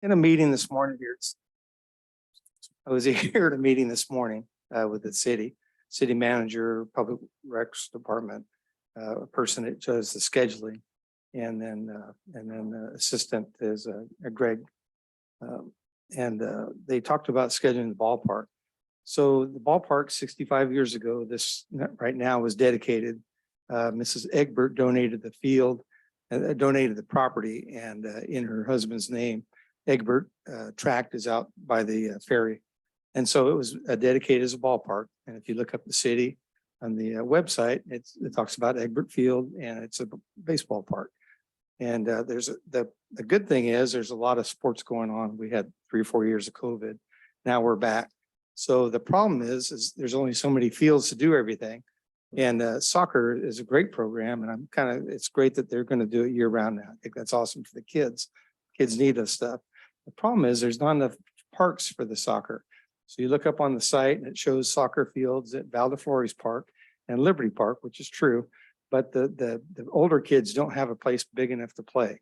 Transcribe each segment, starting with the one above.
in a meeting this morning here. I was here at a meeting this morning with the city manager, public recs department, a person that does the scheduling, and then the assistant is Greg, and they talked about scheduling the ballpark. So the ballpark 65 years ago, this right now was dedicated. Mrs. Egbert donated the field, donated the property, and in her husband's name, Egbert tract is out by the ferry. And so it was dedicated as a ballpark. And if you look up the city on the website, it talks about Egbert Field, and it's a baseball park. And the good thing is there's a lot of sports going on. We had 3 or 4 years of COVID. Now we're back. So the problem is there's only so many fields to do everything. And soccer is a great program, and it's great that they're going to do it year round now. I think that's awesome for the kids. Kids need this stuff. The problem is there's not enough parks for the soccer. So you look up on the site and it shows soccer fields at Valdeflores Park and Liberty Park, which is true, but the older kids don't have a place big enough to play.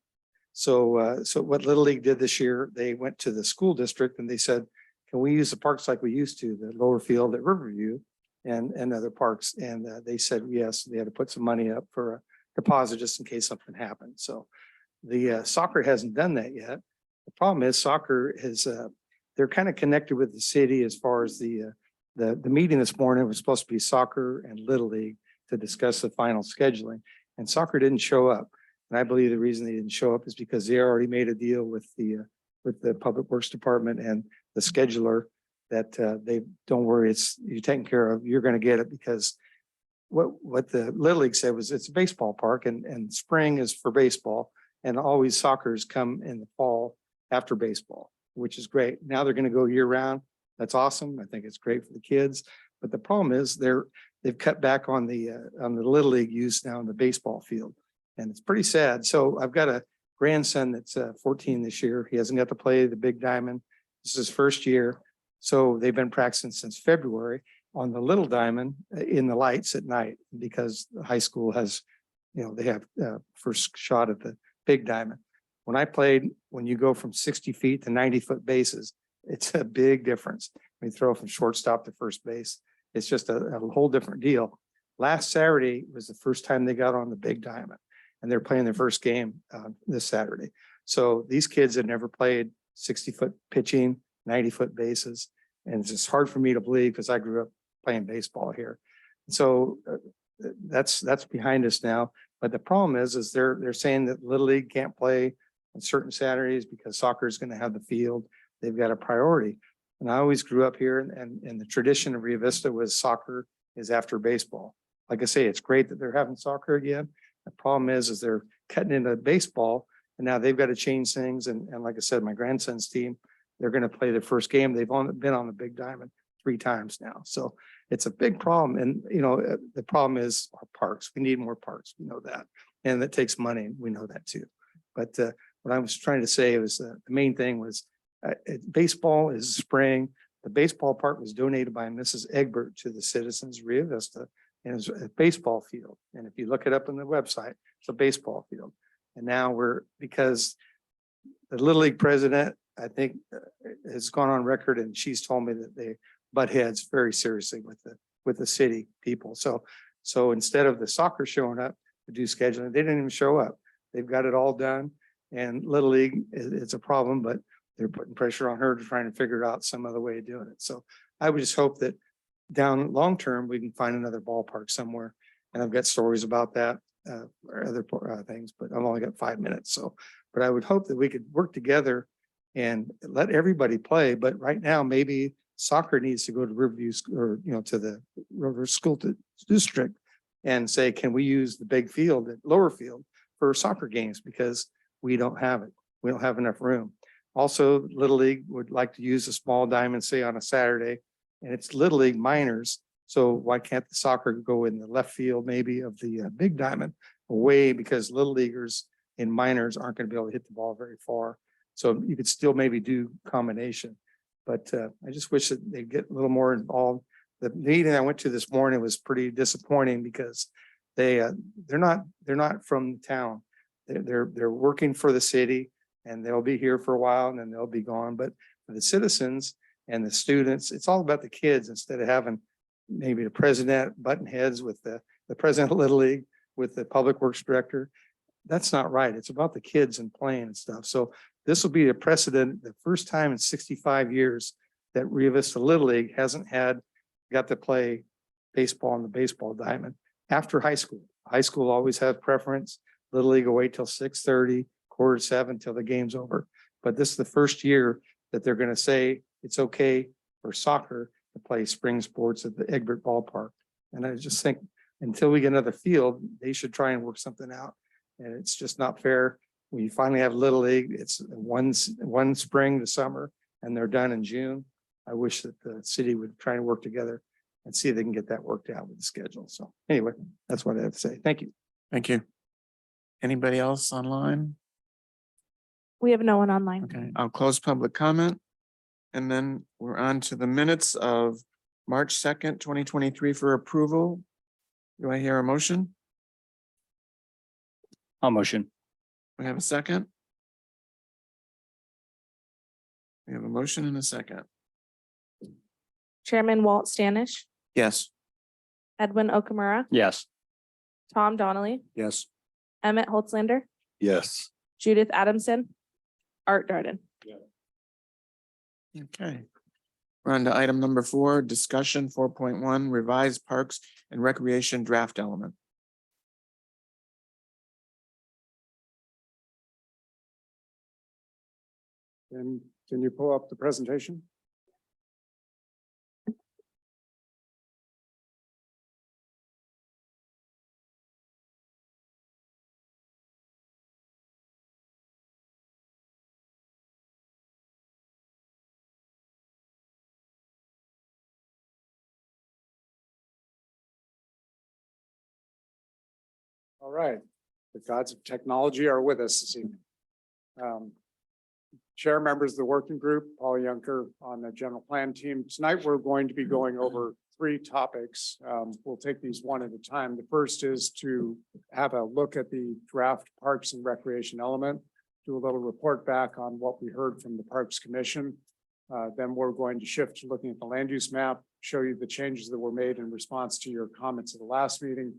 So what Little League did this year, they went to the school district and they said, can we use the parks like we used to, the lower field at Riverview and other parks? And they said yes. They had to put some money up for a deposit just in case something happened. So the soccer hasn't done that yet. The problem is soccer is they're kind of connected with the city as far as the meeting this morning was supposed to be soccer and Little League to discuss the final scheduling, and soccer didn't show up. And I believe the reason they didn't show up is because they already made a deal with the Public Works Department and the scheduler that they don't worry, you're taken care of. You're going to get it, because what the Little League said was it's a baseball park, and spring is for baseball, and always soccer's come in the fall after baseball, which is great. Now they're going to go year round. That's awesome. I think it's great for the kids. But the problem is they've cut back on the Little League use now in the baseball field, and it's pretty sad. So I've got a grandson that's 14 this year. He hasn't got to play the big diamond. This is his first year. So they've been practicing since February on the little diamond in the lights at night, because the high school has, they have first shot at the big diamond. When I played, when you go from 60 feet to 90-foot bases, it's a big difference. When you throw from shortstop to first base, it's just a whole different deal. Last Saturday was the first time they got on the big diamond, and they're playing their first game this Saturday. So these kids had never played 60-foot pitching, 90-foot bases. And it's just hard for me to believe, because I grew up playing baseball here. So that's behind us now. But the problem is they're saying that Little League can't play on certain Saturdays because soccer is going to have the field. They've got a priority. And I always grew up here, and the tradition of Rio Vista was soccer is after baseball. Like I say, it's great that they're having soccer again. The problem is they're cutting into baseball, and now they've got to change things. And like I said, my grandson's team, they're going to play their first game. They've only been on the big diamond 3 times now. So it's a big problem. And, the problem is our parks. We need more parks. We know that. And that takes money. We know that too. But what I was trying to say was the main thing was baseball is spring. The baseball park was donated by Mrs. Egbert to the citizens of Rio Vista, and it's a baseball field. And if you look it up on the website, it's a baseball field. And now because the Little League president, I think, has gone on record, and she's told me that they butt heads very seriously with the city people. So instead of the soccer showing up to do scheduling, they didn't even show up. They've got it all done, and Little League, it's a problem, but they're putting pressure on her to try and figure out some other way of doing it. So I would just hope that down long term we can find another ballpark somewhere. And I've got stories about that or other things, but I've only got 5 minutes. But I would hope that we could work together and let everybody play. But right now, maybe soccer needs to go to Riverview, or to the River School District, and say, can we use the big field at lower field for soccer games, because we don't have it. We don't have enough room. Also, Little League would like to use a small diamond, say on a Saturday, and it's Little League minors. So why can't the soccer go in the left field, maybe, of the big diamond away, because Little Leaguers in minors aren't going to be able to hit the ball very far. So you could still maybe do combination, but I just wish that they'd get a little more involved. The meeting I went to this morning was pretty disappointing, because they're not from town. They're working for the city. and they'll be here for a while and then they'll be gone. But for the citizens and the students, it's all about the kids instead of having maybe the president button heads with the president of Little League, with the public works director. That's not right. It's about the kids and playing and stuff. So this will be a precedent, the first time in 65 years that Rio Vista Little League hasn't got to play baseball on the baseball diamond after high school. High school always has preference. Little League will wait till 6:30, 6:45 till the game's over. But this is the first year that they're going to say it's okay for soccer to play spring sports at the Egbert Ballpark. And I just think until we get another field, they should try and work something out. And it's just not fair. We finally have Little League. It's one spring to summer, and they're done in June. I wish that the city would try and work together and see if they can get that worked out with the schedule. So anyway, that's what I have to say. Thank you. Thank you. Anybody else online? We have no one online. Okay, I'll close public comment. And then we're on to the minutes of March 2nd, 2023 for approval. Do I hear a motion? I'll motion. We have a second. We have a motion and a second. Chairman Walt Stanish, Yes. Edwin Okamura, Yes. Tom Donnelly, Yes. Emmett Holtzlander, Yes. Judith Adamson, Art Darden. Okay. We're on to item number 4, discussion 4.1, revised parks and recreation draft element. And can you pull up the presentation? All right, the gods of technology are with us this evening. Chair, members of the working group, Paul Yunker on the general plan team. Tonight, we're going to be going over 3 topics. We'll take these one at a time. The first is to have a look at the draft Parks and Recreation element, do a little report back on what we heard from the Parks Commission. Then we're going to shift to looking at the land use map, show you the changes that were made in response to your comments at the last meeting.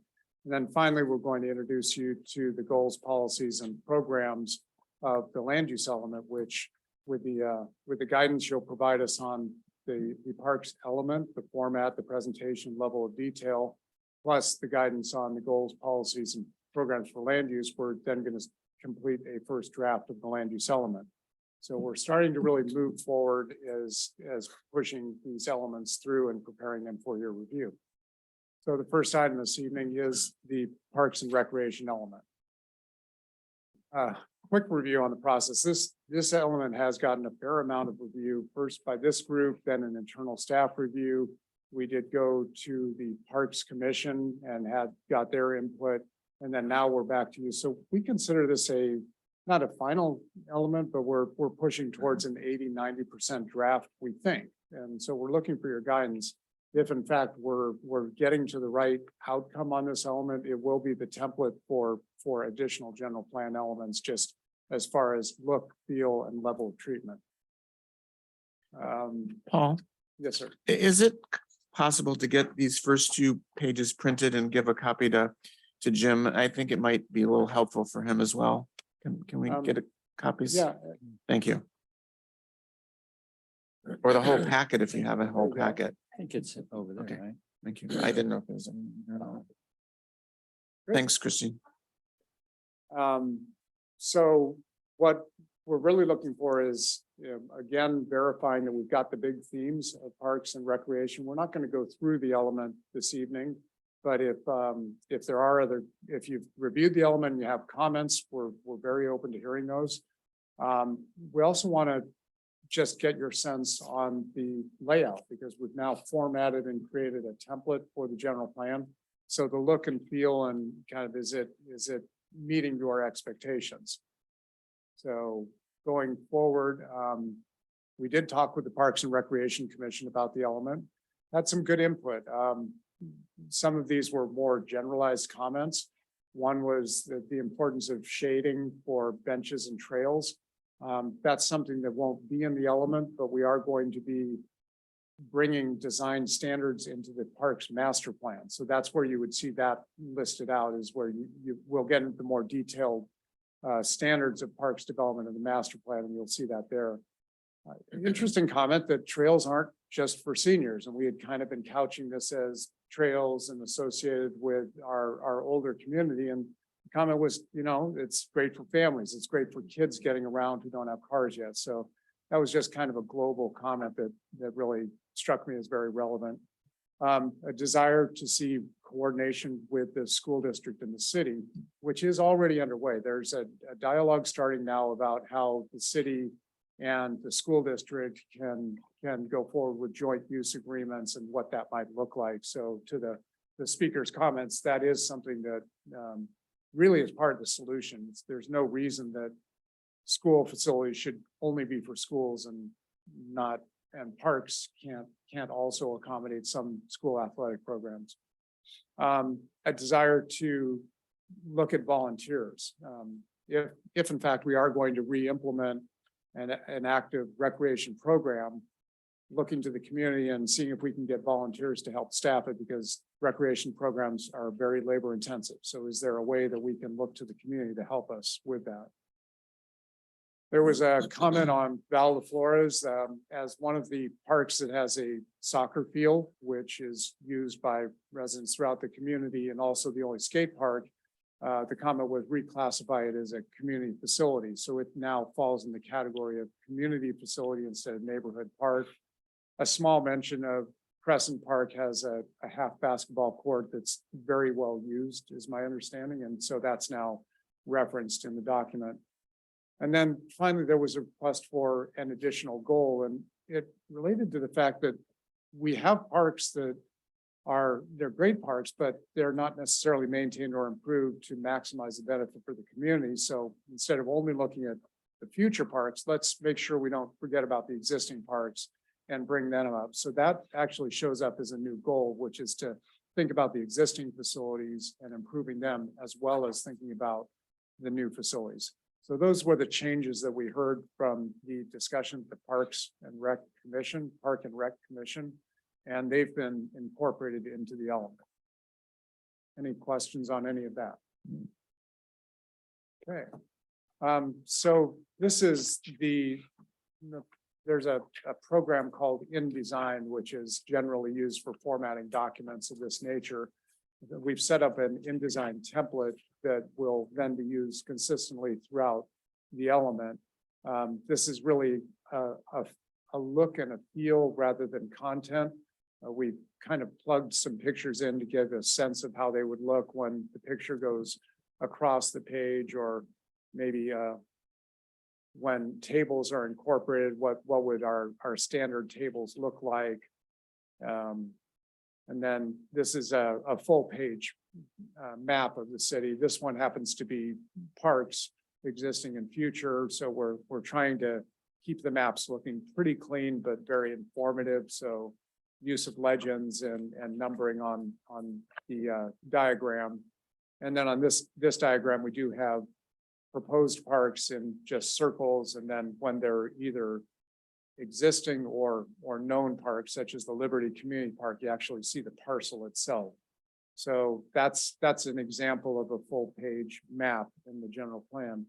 And then finally, we're going to introduce you to the goals, policies, and programs of the land use element, which with the guidance you'll provide us on the parks element, the format, the presentation level of detail, plus the guidance on the goals, policies, and programs for land use, we're then going to complete a first draft of the land use element. So we're starting to really move forward as pushing these elements through and preparing them for your review. So the first item this evening is the Parks and Recreation element. Quick review on the process. This element has gotten a fair amount of review, first by this group, then an internal staff review. We did go to the Parks Commission and got their input, and then now we're back to you. So we consider this not a final element, but we're pushing towards an 80–90% draft, we think. And so we're looking for your guidance. If in fact we're getting to the right outcome on this element, it will be the template for additional general plan elements, just as far as look, feel, and level of treatment. Paul, Yes, sir. is it possible to get these first 2 pages printed and give a copy to Jim? I think it might be a little helpful for him as well. Can we get copies? Yeah. Thank you. Or the whole packet if you have a whole packet. I think it's over there, Okay. right? Thank you. I didn't know if there was any. Thanks, Christine. So what we're really looking for is, again, verifying that we've got the big themes of parks and recreation. We're not going to go through the element this evening, but if there are if you've reviewed the element and you have comments, we're very open to hearing those. We also want to just get your sense on the layout, because we've now formatted and created a template for the general plan. So the look and feel and kind of, is it meeting your expectations? So going forward, we did talk with the Parks and Recreation Commission about the element, had some good input. Some of these were more generalized comments. One was the importance of shading for benches and trails. That's something that won't be in the element, but we are going to be bringing design standards into the parks master plan. So that's where you would see that listed out, is where you will get into more detailed standards of parks development in the master plan, and you'll see that there. Interesting comment that trails aren't just for seniors, and we had kind of been couching this as trails and associated with our older community. And the comment was, it's great for families. It's great for kids getting around who don't have cars yet. So that was just kind of a global comment that really struck me as very relevant. A desire to see coordination with the school district and the city, which is already underway. There's a dialogue starting now about how the city and the school district can go forward with joint use agreements and what that might look like. So to the speaker's comments, that is something that really is part of the solution. There's no reason that school facilities should only be for schools and parks can't also accommodate some school athletic programs. A desire to look at volunteers. If in fact we are going to re-implement an active recreation program, looking to the community and seeing if we can get volunteers to help staff it, because recreation programs are very labor intensive. So is there a way that we can look to the community to help us with that? There was a comment on Val de Flores as one of the parks that has a soccer field, which is used by residents throughout the community, and also the only skate park. The comment was reclassify it as a community facility. So it now falls in the category of community facility instead of neighborhood park. A small mention of Crescent Park has a half basketball court that's very well used, is my understanding. And so that's now referenced in the document. And then finally, there was a request for an additional goal, and it related to the fact that we have parks that they're great parks, but they're not necessarily maintained or improved to maximize the benefit for the community. So instead of only looking at the future parks, let's make sure we don't forget about the existing parks and bring them up. So that actually shows up as a new goal, which is to think about the existing facilities and improving them, as well as thinking about the new facilities. So those were the changes that we heard from the discussion at the Park and Rec Commission, and they've been incorporated into the element. Any questions on any of that? Okay. So this is there's a program called InDesign, which is generally used for formatting documents of this nature. We've set up an InDesign template that will then be used consistently throughout the element. This is really a look and a feel rather than content. We kind of plugged some pictures in to give a sense of how they would look when the picture goes across the page, or maybe when tables are incorporated, what would our standard tables look like? And then this is a full page map of the city. This one happens to be parks existing and future. So we're trying to keep the maps looking pretty clean, but very informative. So use of legends and numbering on the diagram. And then on this diagram, we do have proposed parks in just circles. And then when they're either existing or known parks, such as the Liberty Community Park, you actually see the parcel itself. So that's an example of a full page map in the general plan.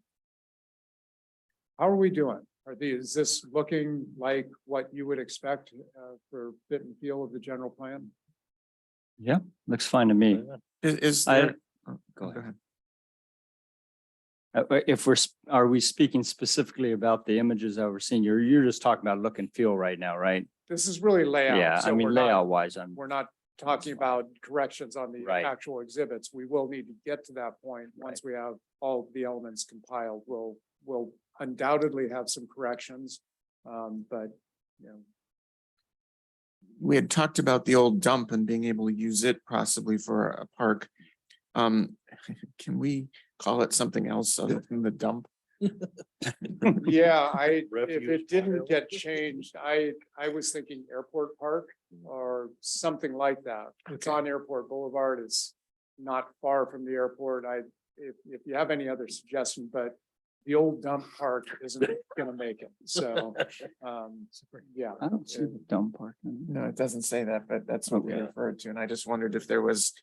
How are we doing? Is this looking like what you would expect for fit and feel of the general plan? Yeah, looks fine to me. Is I- there? oh, Go Go ahead. Are we speaking specifically about the images that we're seeing? You're just talking about look and feel right now, right? This is really layout. Yeah, so I mean, we're not- layout wise, We're not talking about corrections on the Right. actual exhibits. We will need to get to that point. Once we have all the elements compiled, we'll undoubtedly have some corrections. But you know, We had talked about the old dump and being able to use it possibly for a park. Can we call it something else other than the dump? yeah, if Refuge it didn't pile. get changed, I was thinking Airport Park or something like that. It's on Airport Boulevard. It's not far from the airport. If you have any other suggestion, but the old dump park isn't gonna make it, so, yeah. I don't see the dump park. No, it doesn't say that, but that's what we Okay. referred to. And I just wondered if there was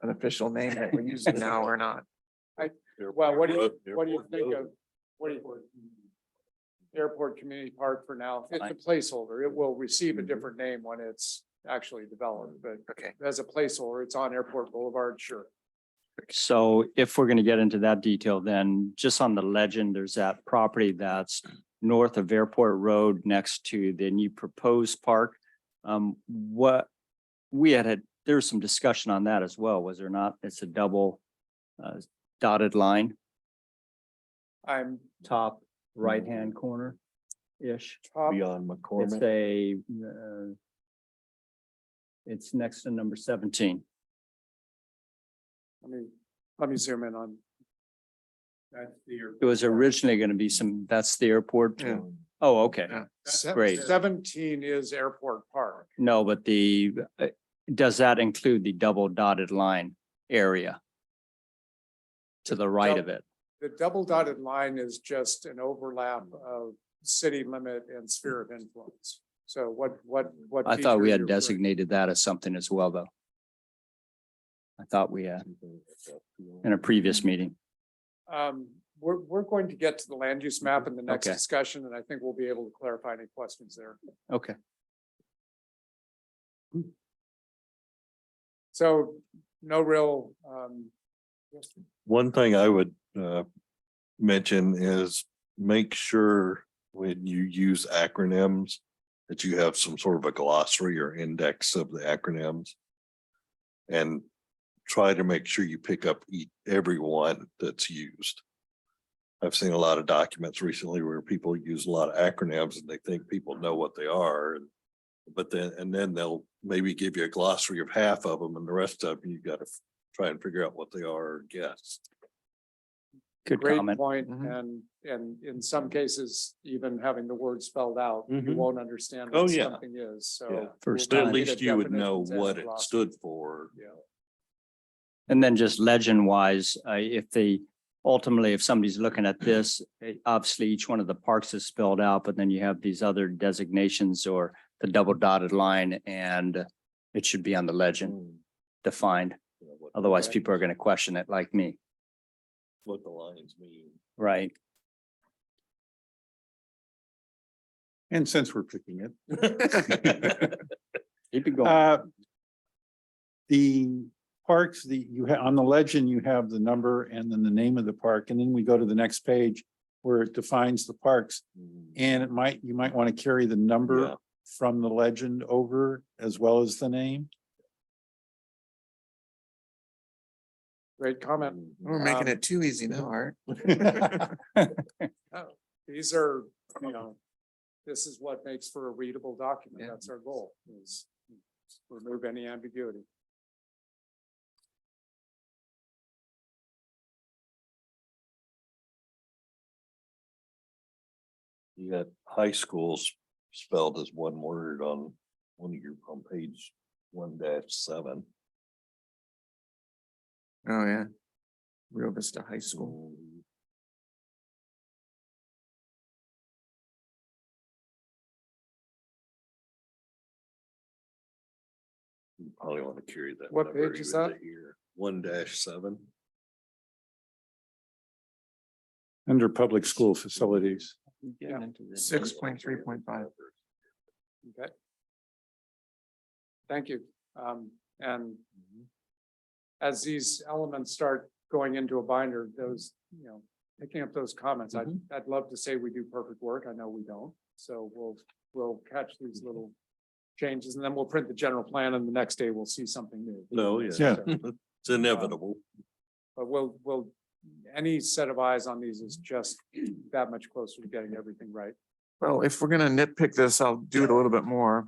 an official name that we're using now or not. Well, what do you think of, what do you? Airport Community Park for now, it's a placeholder. It will receive a different name when it's actually developed, but Okay. as a placeholder, it's on Airport Boulevard, sure. So if we're gonna get into that detail, then just on the legend, there's that property that's north of Airport Road next to the new proposed park. What we there was some discussion on that as well, was there not? It's a double dotted line, I'm top right-hand corner-ish. top, Beyond It's McCormick. it's next to number 17. let me zoom in on. It was originally going to be that's the airport. Yeah. Oh, okay. Yeah. Great. 17 is Airport Park. No, but does that include the double dotted line area? To the right of it? The double dotted line is just an overlap of city limit and sphere of influence. So what? I thought we feature had you're designated that as something as well, though. I thought we had in a previous meeting. We're going to get to the land use map in the next Okay. discussion, and I think we'll be able to clarify any questions there. Okay. So no real, One thing I would mention is make sure when you use acronyms that you have some sort of a glossary or index of the acronyms. And try to make sure you pick up every one that's used. I've seen a lot of documents recently where people use a lot of acronyms and they think people know what they are. But then they'll maybe give you a glossary of half of them and the rest of them, you've got to try and figure out what they are or guess. Good great comment. point, Mhm. and in some cases, even having the word spelled out, you Mhm. won't understand Oh, what yeah. something is, so. Yeah. First we'll But time. at need a least you would know definitions and a what it glossary. stood for. Yeah. And then just legend wise, ultimately, if somebody's looking at this, obviously each one of the parks is spelled out, but then you have these other designations or the double dotted line and it should be on the legend defined. Otherwise, people are going to question it like me, What the lines mean. right? And since we're picking it, Keep it going. the parks, you have, on the legend, you have the number and then the name of the park, and then we go to the next page where it defines the parks. And you might want to carry the Yeah. number from the legend over as well as the name. Great comment. We're making it too easy now, Art. These are, this is what makes for a readable document. Yeah. That's our goal, is remove any ambiguity. You got high schools spelled as one word on on page 1-7. Oh, yeah. Rio Vista High School. You probably want to carry that. What number page is even that? to here. 1-7. Under public school facilities. 6.3.5. Okay. Thank you. And as these elements start going into a binder, those, picking up those comments, I'd love to say we do perfect work. I know we don't. So we'll catch these little changes and then we'll print the general plan and the next day we'll see something new. No, yeah. Yeah. It's inevitable. But we'll, any set of eyes on these is just that much closer to getting everything right. Well, if we're gonna nitpick this, I'll do it a little bit more.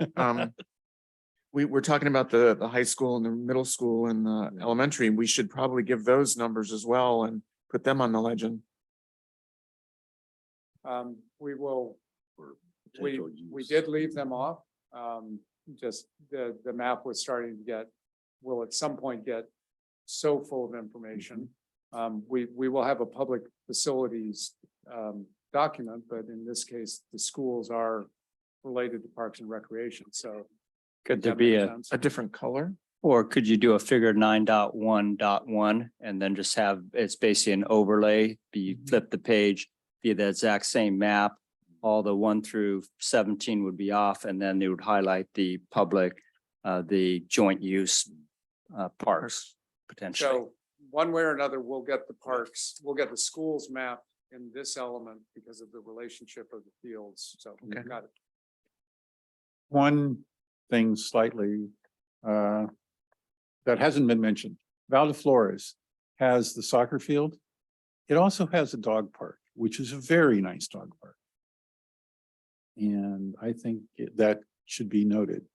We're talking about the high school and the middle school and the elementary. We should probably give those numbers as well and put them on the legend. We will, For we potential use. did leave them off. Just the map was starting to get, will at some point get so full of information. We will have a public facilities document, but in this case, the schools are related to Parks and Recreation, so. Could there that be makes a, sense. A different color? or could you do a figure 9.1.1 and then just have, it's basically an overlay, you flip the page, be the exact same map. All the 1 through 17 would be off, and then they would highlight the public, the joint use parks potentially. So one way or another, we'll get the parks, we'll get the schools map in this element because of the relationship of the fields, so. Okay. Got it. One thing slightly that hasn't been mentioned, Val de Flores has the soccer field. It also has a dog park, which is a very nice dog park. And I think that should be noted.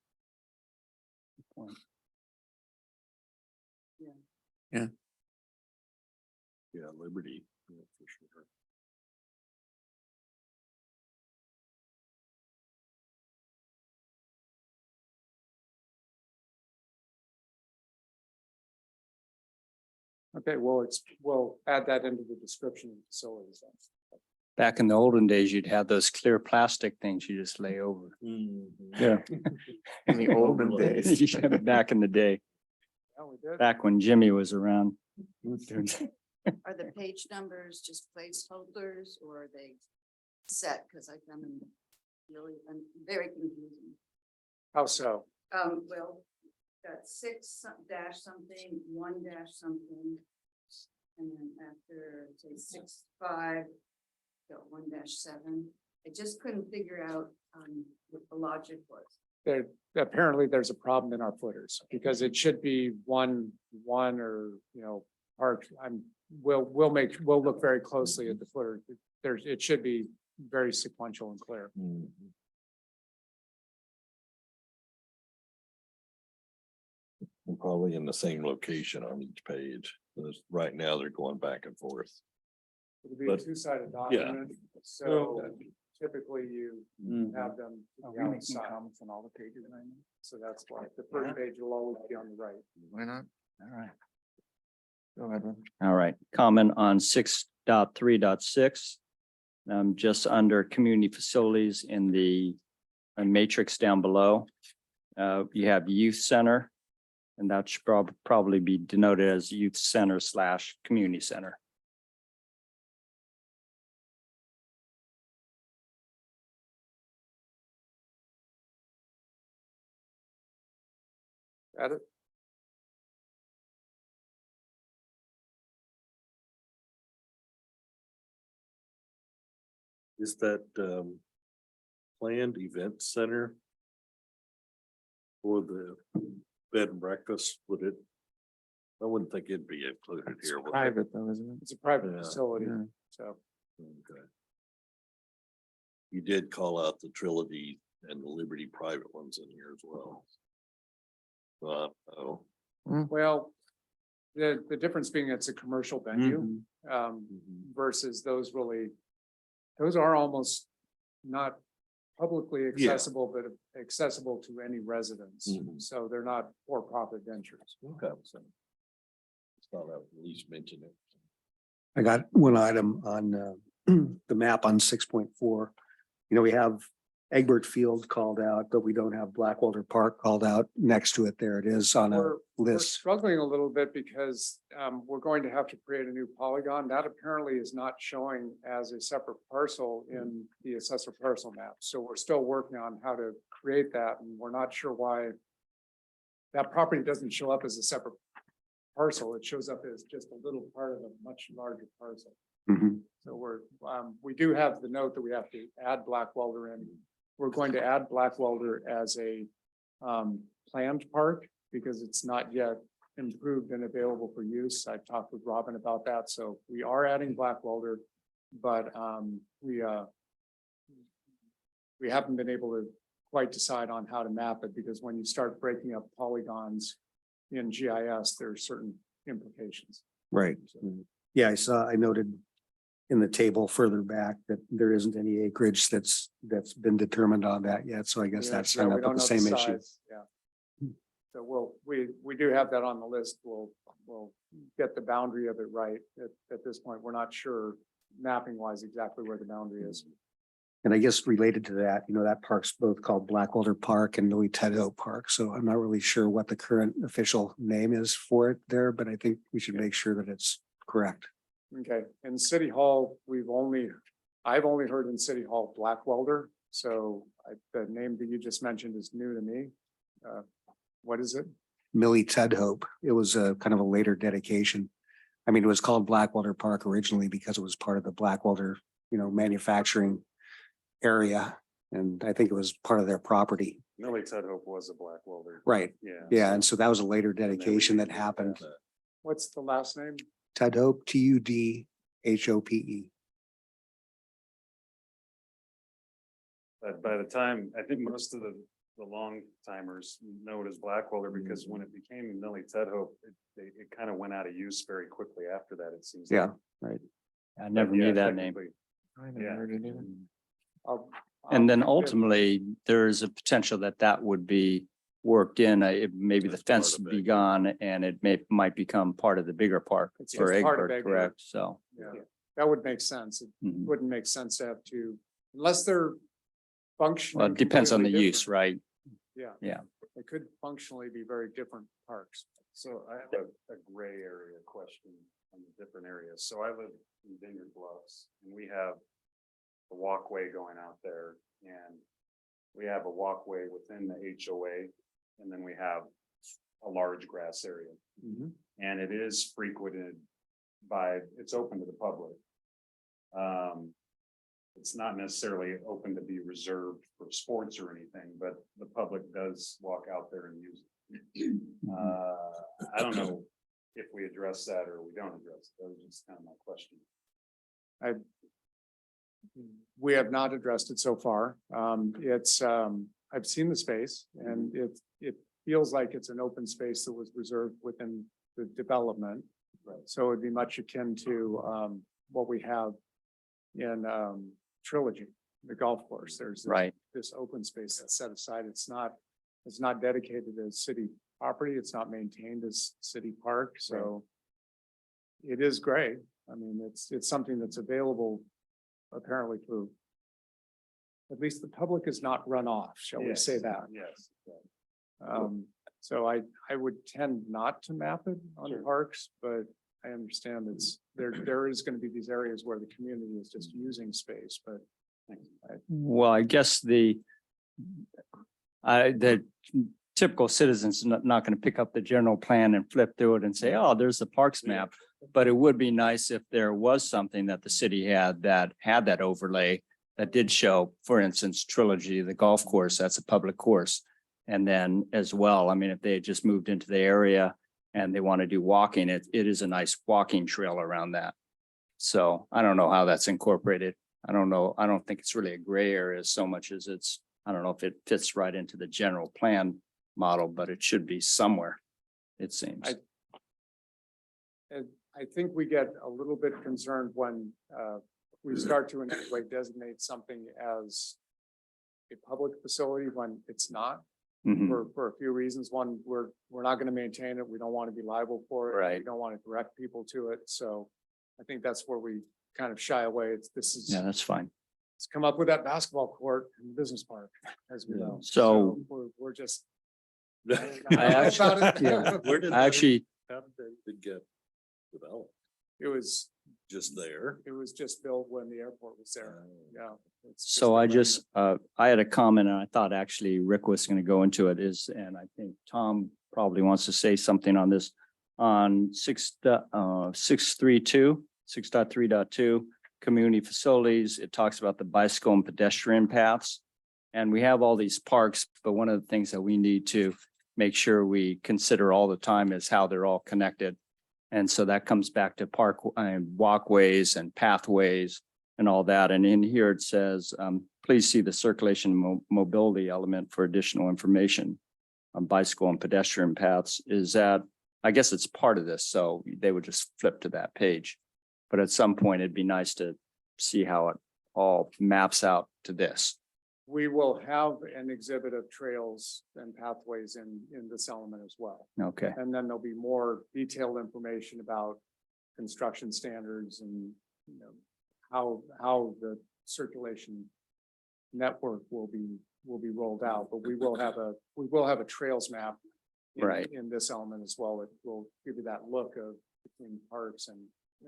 Yeah, Liberty. Yeah, for sure. Okay, well, we'll add that into the description of the facilities then. Back in the olden days, you'd have those clear plastic things you just lay over. Yeah. In the olden days. Back in the day, Oh, we did. back when Jimmy was around. Are the page numbers just placeholders or are they set? Because I found them really, very confusing. How so? Well, got 6 dash something, 1 dash something. And then after, say, 6.5, got 1 dash 7. I just couldn't figure out what the logic was. There, apparently there's a problem in our footers because it should be one or, park. We'll look very closely at the footer. It should be very sequential and clear. And probably in the same location on each page. Right now, they're going back and forth. It'll be a But- two-sided document, so typically you have them to the outside. comments on all the pages right now? So that's why the first page will always be on the right. Why not? All right. Go ahead. Lynn. All right, comment on 6.3.6. Just under community facilities in the matrix down below. You have youth center. And that should probably be denoted as youth center / community center. Got it? Is that planned event center? For the bed and breakfast, would it? I wouldn't think it'd be included It's here. would it? private though, isn't it? It's a private Yeah. facility, Yeah. so. Okay. You did call out the Trilogy and the Liberty private ones in here as well. Oh. Well, the difference being it's a commercial venue, Mm-hmm. versus those are almost not publicly accessible, but accessible to any residents. Mhm. So they're not for-profit ventures. Okay. So. Just thought I would at least mention it. I got one item on the map on 6.4. We have Egbert Field called out, but we don't have Blackwelder Park called out next to it. There it is on a We're list. struggling a little bit because we're going to have to create a new polygon. That apparently is not showing as a separate parcel in the assessor parcel map. So we're still working on how to create that, and we're not sure why that property doesn't show up as a separate parcel. It shows up as just a little part of a much larger parcel. Mhm. So we do have the note that we have to add Blackwelder in. We're going to add Blackwelder as a planned park because it's not yet improved and available for use. I talked with Robin about that, so we are adding Blackwelder, but we haven't been able to quite decide on how to map it because when you start breaking up polygons in GIS, there are certain implications. Right. Yeah, I noted in the table further back that there isn't any acreage that's been determined on that yet. So I guess that's Yeah, hung we up don't with the know same issue. size, Yeah. So we do have that on the list. We'll get the boundary of it right. At this point, we're not sure mapping wise exactly where the boundary is. And I guess related to that, that park's both called Blackwelder Park and Louis Teddo Park. So I'm not really sure what the current official name is for it there, but I think we should make sure that it's correct. Okay, in City Hall, I've only heard in City Hall Blackwelder, so the name that you just mentioned is new to me. What is it? Millie Tedhope. It was a kind of a later dedication. I mean, it was called Blackwelder Park originally because it was part of the Blackwelder, manufacturing area. And I think it was part of their property. Millie Tedhope was a black welder. Right. Yeah. Yeah. And so that was a later dedication that happened. What's the last name? Tedhope, Tudhope. But by the time, I think most of the long timers know it as black welder because when it became Millie Tedhope, it kind of went out of use very quickly after that, it seems. Yeah. like. I never knew that name. technically, I never Yeah. heard it either. And then I'll- ultimately, there is a potential that would be worked in, maybe the That's part fence of would be it. gone and it might become part of the bigger park It's for just part of Egbert, Egbert. correct? So. Yeah, that would make sense. It mhm. wouldn't make sense to have two, unless they're functioning. Well, it depends on the completely use, different. right? They could functionally be very different parks. So I have a gray area question on the different areas. So I live in Vineyard Bluffs and we have a walkway going out there and we have a walkway within the HOA and then we have a large grass area. And it is frequented it's open to the public. It's not necessarily open to be reserved for sports or anything, but the public does walk out there and use it. I don't know if we address that or we don't address it. That was just kind of my question. We have not addressed it so far. I've seen the space and it feels like it's an open space that was reserved within the development. Right. So it'd be much akin to what we have in Trilogy, the golf course. There's Right. this open space that's set aside. It's not dedicated as city property. It's not maintained as city park, so it is great. I mean, it's something that's available apparently for at least the public is not run off, shall we say that? Yes. So I would tend not to map it on Sure. parks, but I understand there is going to be these areas where the community is just using space, but Well, I guess the typical citizen's not going to pick up the general plan and flip through it and say, oh, there's the parks map. But it would be nice if there was something that the city had that overlay that did show, for instance, Trilogy, the golf course, that's a public course. And then as well, I mean, if they had just moved into the area and they want to do walking, it is a nice walking trail around that. So I don't know how that's incorporated. I don't know. I don't think it's really a gray area so much as I don't know if it fits right into the general plan model, but it should be somewhere, it seems. And I think we get a little bit concerned when we start to in any way designate something as a public facility when it's not, Mhm. for a few reasons. One, we're not going to maintain it. We don't want to be liable for it. Right. We don't want to direct people to it. So I think that's where we kind of shy away. It's Yeah, that's fine. it's come up with that basketball court in the business park, as we know. So- We're just. I actually- Yeah. Where did I actually, how did they get developed? It was Just there? just built when the airport was there. Yeah. it's so I been just, I had a comment and I thought actually Rick was going to go into it and I think Tom probably wants to say something on this. On 6.3.2, community facilities, it talks about the bicycle and pedestrian paths. And we have all these parks, but one of the things that we need to make sure we consider all the time is how they're all connected. And so that comes back to park walkways and pathways and all that. And in here it says, please see the circulation mobility element for additional information on bicycle and pedestrian paths. Is that, I guess it's part of this, so they would just flip to that page. But at some point, it'd be nice to see how it all maps out to this. We will have an exhibit of trails and pathways in this element as well. Okay, And then there'll be more detailed information about construction standards and, how the circulation network will be rolled out, but we will have a trails map. Right. In this element as well. It will give you that look of between parks and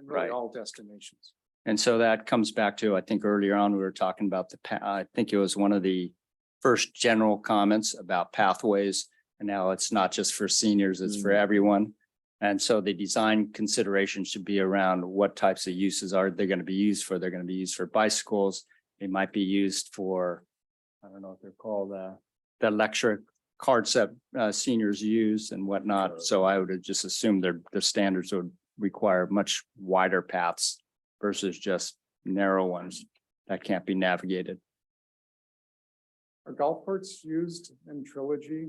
really Right. all destinations. And so that comes back to, I think earlier on, we were talking about I think it was one of the first general comments about pathways. And now it's not just for seniors, it's for everyone. And so the design consideration should be around what types of uses are they going to be used for? They're going to be used for bicycles. They might be used for, I don't know if they're called the electric carts that seniors use and whatnot. So I would just assume the standards would require much wider paths versus just narrow ones that can't be navigated. Are golf carts used in Trilogy?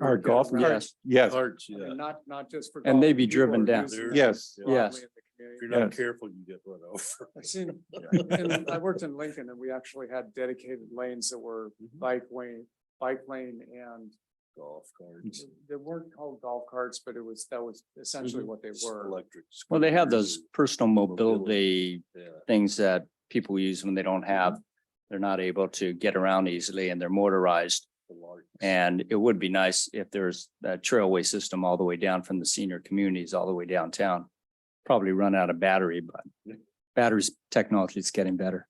Our golf, Yes. yes, Parts, I yeah. mean, not just for. And golf, they be people driven are down. using it Yes. broadly Yes. in the community. If you're not Yes. careful, you get run over. I've seen, and I worked in Lincoln and we actually had dedicated lanes that were bike lane and Golf carts. they weren't called golf carts, but that was essentially what they were. Electric. Well, they have those scooters personal mobility and- Yeah. things that people use when they don't have, they're not able to get around easily and they're motorized. the large- And it would be nice if there's a trailway system all the way down from the senior communities all the way downtown. Probably run out of battery, but batteries technology is getting better.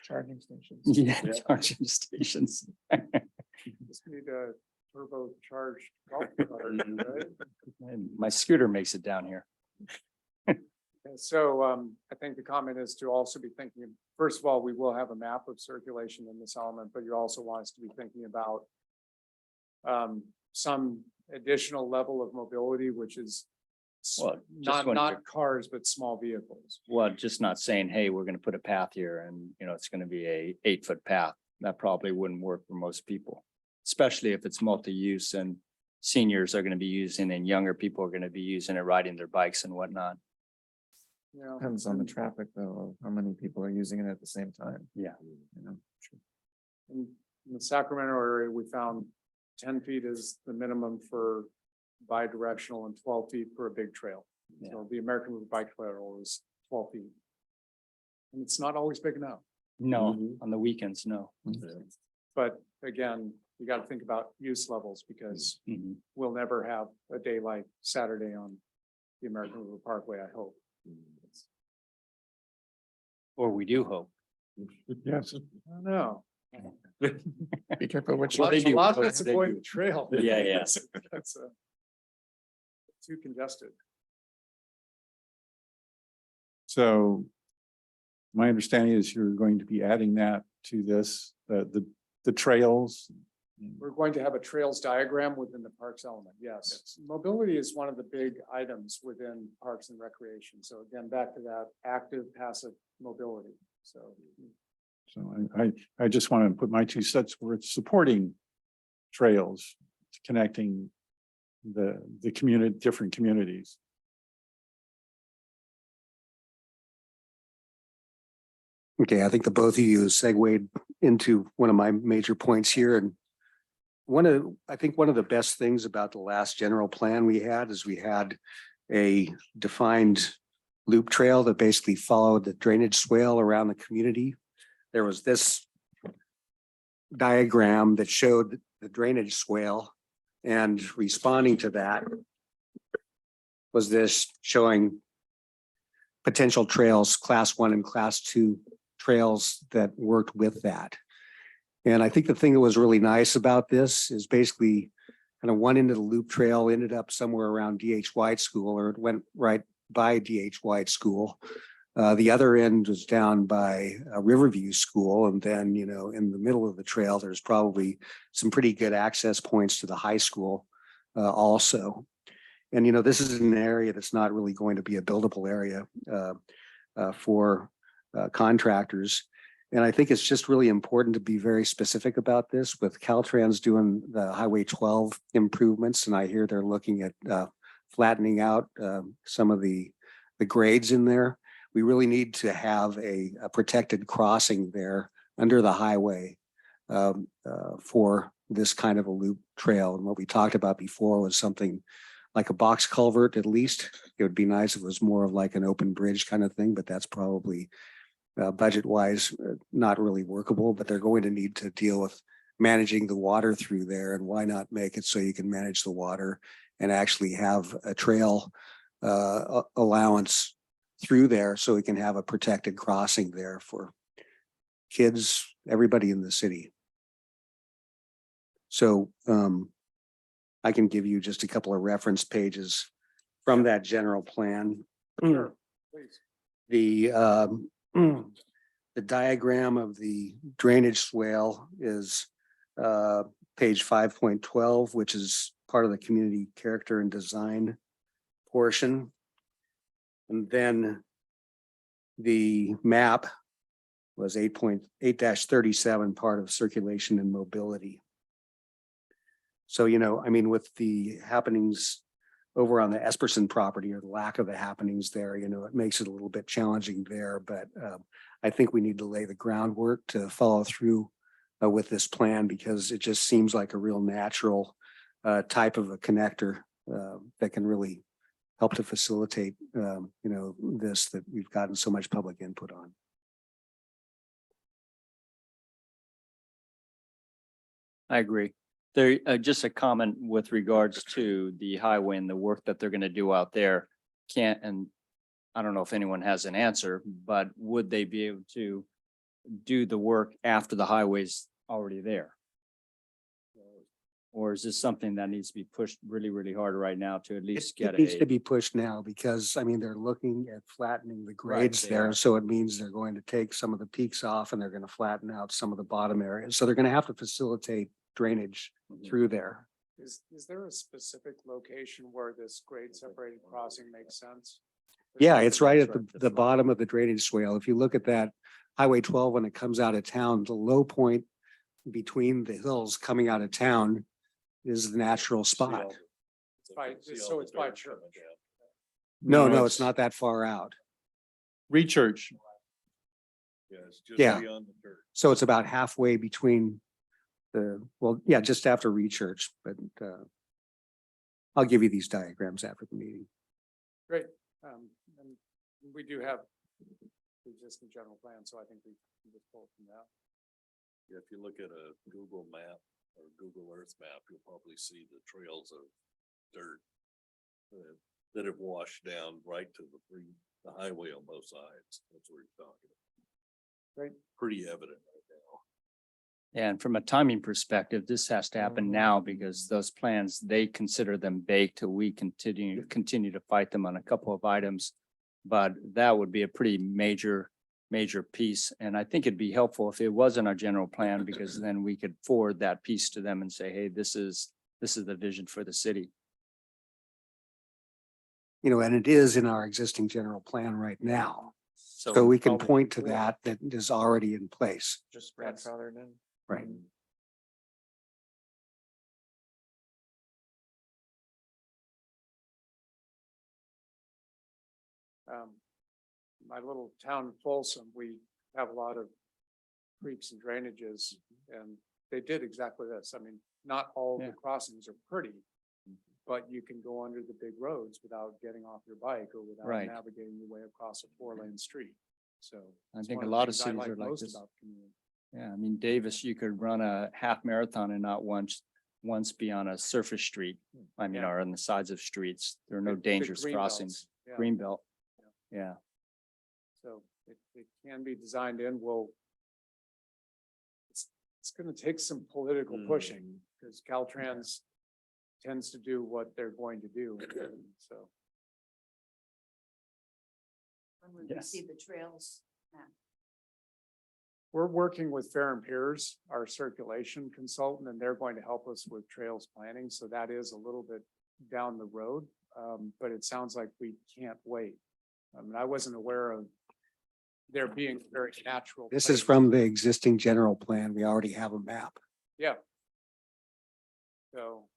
Charging stations. Yeah, charging stations. Just need a turbocharged golf cart, right? And my scooter makes it down here. And so I think the comment is to also be thinking, first of all, we will have a map of circulation in this element, but you also want us to be thinking about some additional level of mobility, which is Well, just when not you're- cars, but small vehicles. Well, just not saying, hey, we're gonna put a path here and, it's gonna be a 8-foot path. That probably wouldn't work for most people. Especially if it's multi-use and seniors are gonna be using and younger people are gonna be using it, riding their bikes and whatnot. You know, Depends on the traffic though, of how many people are using it at the same time. Yeah. You know? in the Sacramento area, we found 10 feet is the minimum for bi-directional and 12 feet for a big trail. So the American Route Bike Trail is 12 feet. And it's not always big enough, No, on the weekends, no. but again, you got to think about use levels because Mhm. we'll never have a day like Saturday on the American River Parkway, I hope. Or we do hope. yes. I don't know. Be careful what you. Well, they A do. lot of it's They avoid do. the trail. Yeah, yeah. That's too congested. So my understanding is you're going to be adding that to this, the trails. We're going to have a trails diagram within the parks element, yes. Mobility is one of the big items within parks and recreation. So again, back to that active, passive mobility, so. So I just want to put my 2 cents worth supporting trails, connecting the community, different communities. Okay, I think the both of you segued into one of my major points here. And I think one of the best things about the last general plan we had is we had a defined loop trail that basically followed the drainage swale around the community. There was this diagram that showed the drainage swale, and responding to that was this showing potential trails, class 1 and class 2 trails that worked with that. And I think the thing that was really nice about this is basically kind of one end of the loop trail ended up somewhere around DH White School, or it went right by DH White School. The other end was down by Riverview School. And then, in the middle of the trail, there's probably some pretty good access points to the high school also. And, this is an area that's not really going to be a buildable area for contractors. And I think it's just really important to be very specific about this with Caltrans doing the Highway 12 improvements. And I hear they're looking at flattening out some of the grades in there. We really need to have a protected crossing there under the highway for this kind of a loop trail. And what we talked about before was something like a box culvert at least. It would be nice if it was more of like an open bridge kind of thing, but that's probably budget wise, not really workable, but they're going to need to deal with managing the water through there. And why not make it so you can manage the water and actually have a trail allowance through there so we can have a protected crossing there for kids, everybody in the city. So I can give you just a couple of reference pages from that general plan. Sure, please. The diagram of the drainage swale is page 5.12, which is part of the community character and design portion. And then the map was 8.8-37, part of circulation and mobility. So, you know, I mean, with the happenings over on the Esperson property, or the lack of the happenings there, you know, it makes it a little bit challenging there, but I think we need to lay the groundwork to follow through with this plan, because it just seems like a real natural type of a connector that can really help to facilitate, you know, this that we've gotten so much public input on. I agree. There, just a comment with regards to the highway and the work that they're gonna do out there. And I don't know if anyone has an answer, but would they be able to do the work after the highway's already there? Or is this something that needs to be pushed really, really hard right now to at least It get needs to a? be pushed now, because I mean, they're looking at flattening the grades they there. are. So it means they're going to take some of the peaks off and they're going to flatten out some of the bottom areas. So they're going to have to facilitate drainage through there. Is there a specific location where this grade separated crossing makes sense? Yeah, it's right at right at the the front. bottom of the drainage swale. If you look at that Highway 12, when it comes out of town, the low point between the hills coming out of town is the natural spot. So it's by church. No, it's not that far out. Rechurch. Yeah. beyond the church. So it's about halfway between yeah, just after Rechurch, but I'll give you these diagrams after the meeting. Great. And we do have the existing general plan, so I think we can just pull it from that. If you look at a Google map or Google Earth map, you'll probably see the trails of dirt that have washed down right to the highway on both sides. That's what you're talking about. Great. Pretty evident right now. And from a timing perspective, this has to happen now because those plans, they consider them baked. We continue to fight them on a couple of items. But that would be a pretty major piece. And I think it'd be helpful if it was in our general plan, because then we could forward that piece to them and say, hey, this is the vision for the city. You know, and it is in our existing general plan right now. So we can point to that is already in place. Just grandfathered in. Right. My little town of Folsom, we have a lot of creeks and drainages, and they did exactly this. I mean, not all the crossings are pretty, but you can go under the big roads without getting off your bike or without Right. navigating your way across a 4-lane street. So I it's think one a of the lot of things I cities are like most this. about the community. Yeah, I mean, Davis, you could run a half marathon and not once be on a surface street. I mean, Yeah. or on the sides of streets. There are no The dangerous green crossings. belts, yeah. Greenbelt. Yeah. So it can be designed in, it's gonna take some political pushing, because Caltrans tends to do what they're going to do, so. When we Yes. see the trails map. We're working with Fair and Piers, our circulation consultant, and they're going to help us with trails planning, so that is a little bit down the road. But it sounds like we can't wait. I mean, I wasn't aware of there being very natural. This is places. from the existing general plan. We already have a map. Yeah. So.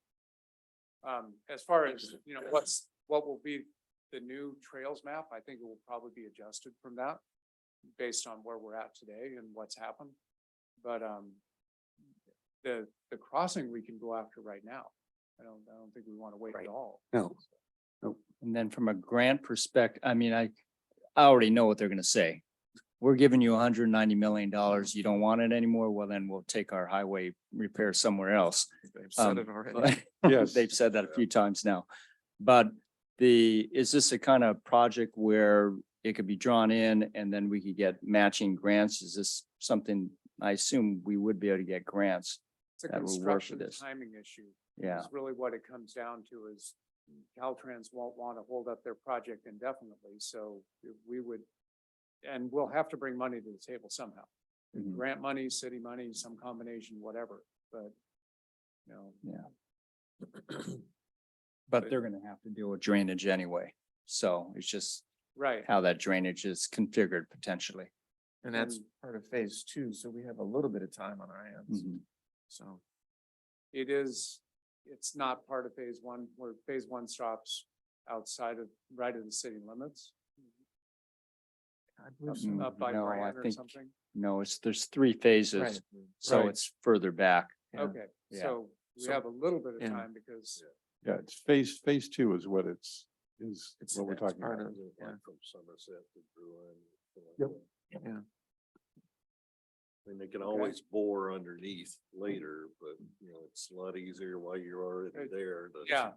As far as, you know, what will be the new trails map, I think it will probably be adjusted from that. Based on where we're at today and what's happened. But, the crossing we can go after right now. I don't think we want to wait Right. at all. No. And then from a grant perspective, I mean, I already know what they're gonna say. We're giving you $190 million. You don't want it anymore? Well, then we'll take our highway repair somewhere else. They've said it already. Yes. They've said that a few times now. But is this a kind of project where it could be drawn in and then we could get matching grants? Is this something, I assume we would be able to get grants? It's a That will work for construction this. timing issue. Yeah, Is really what it comes down to is Caltrans won't want to hold up their project indefinitely, so we would. And we'll have to bring money to the table somehow. Mhm. Grant money, city money, some combination, whatever, but. You know, but they're gonna have to deal with drainage anyway. So it's just right, how that drainage is configured potentially. And that's part of phase two, so we have a little bit of time on our hands, Mhm. so. it's not part of phase one, where phase one stops outside of, right of the city limits. I believe so. Mm, Up by no, I Bryan or think- something. No, there's 3 phases, Right. so Right. it's further back. Yeah. Okay, Yeah. so we So- have a little bit of Yeah. time because, Yeah, it's phase two is what is It's what we're it's talking part about. of, yeah. From Somerset to Bruin. Yep. Yeah. I mean, they can always bore underneath later, but you know, it's a lot easier while you're already there. to- yeah.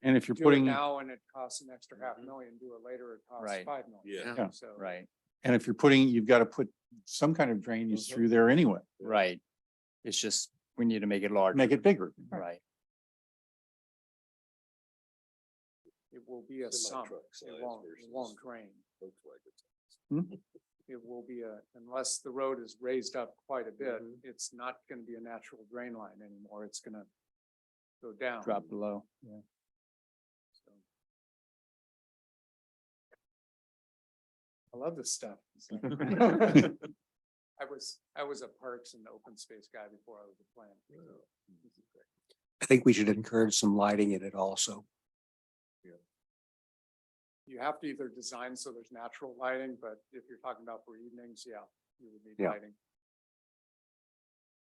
And if you're Do it putting, now and it costs an extra $500,000, do it later, it costs Right. 5 million. Yeah. Yeah. So. Right, and if you're putting, you've got to put some kind of drainage through there anyway, right. It's just, we need to make it larger. make it bigger. Right. It will be a sump. Semi-truck size It won't versus drain. Volkswagen. It will be unless the road is raised up quite a bit, Mhm. it's not gonna be a natural drain line anymore. It's gonna go down. Drop below. Yeah. So. I love this stuff. I was a parks and open space guy before I was a planner. I think we should encourage some lighting in it also. You have to either design so there's natural lighting, but if you're talking about for evenings, yeah, you would need Yeah. lighting.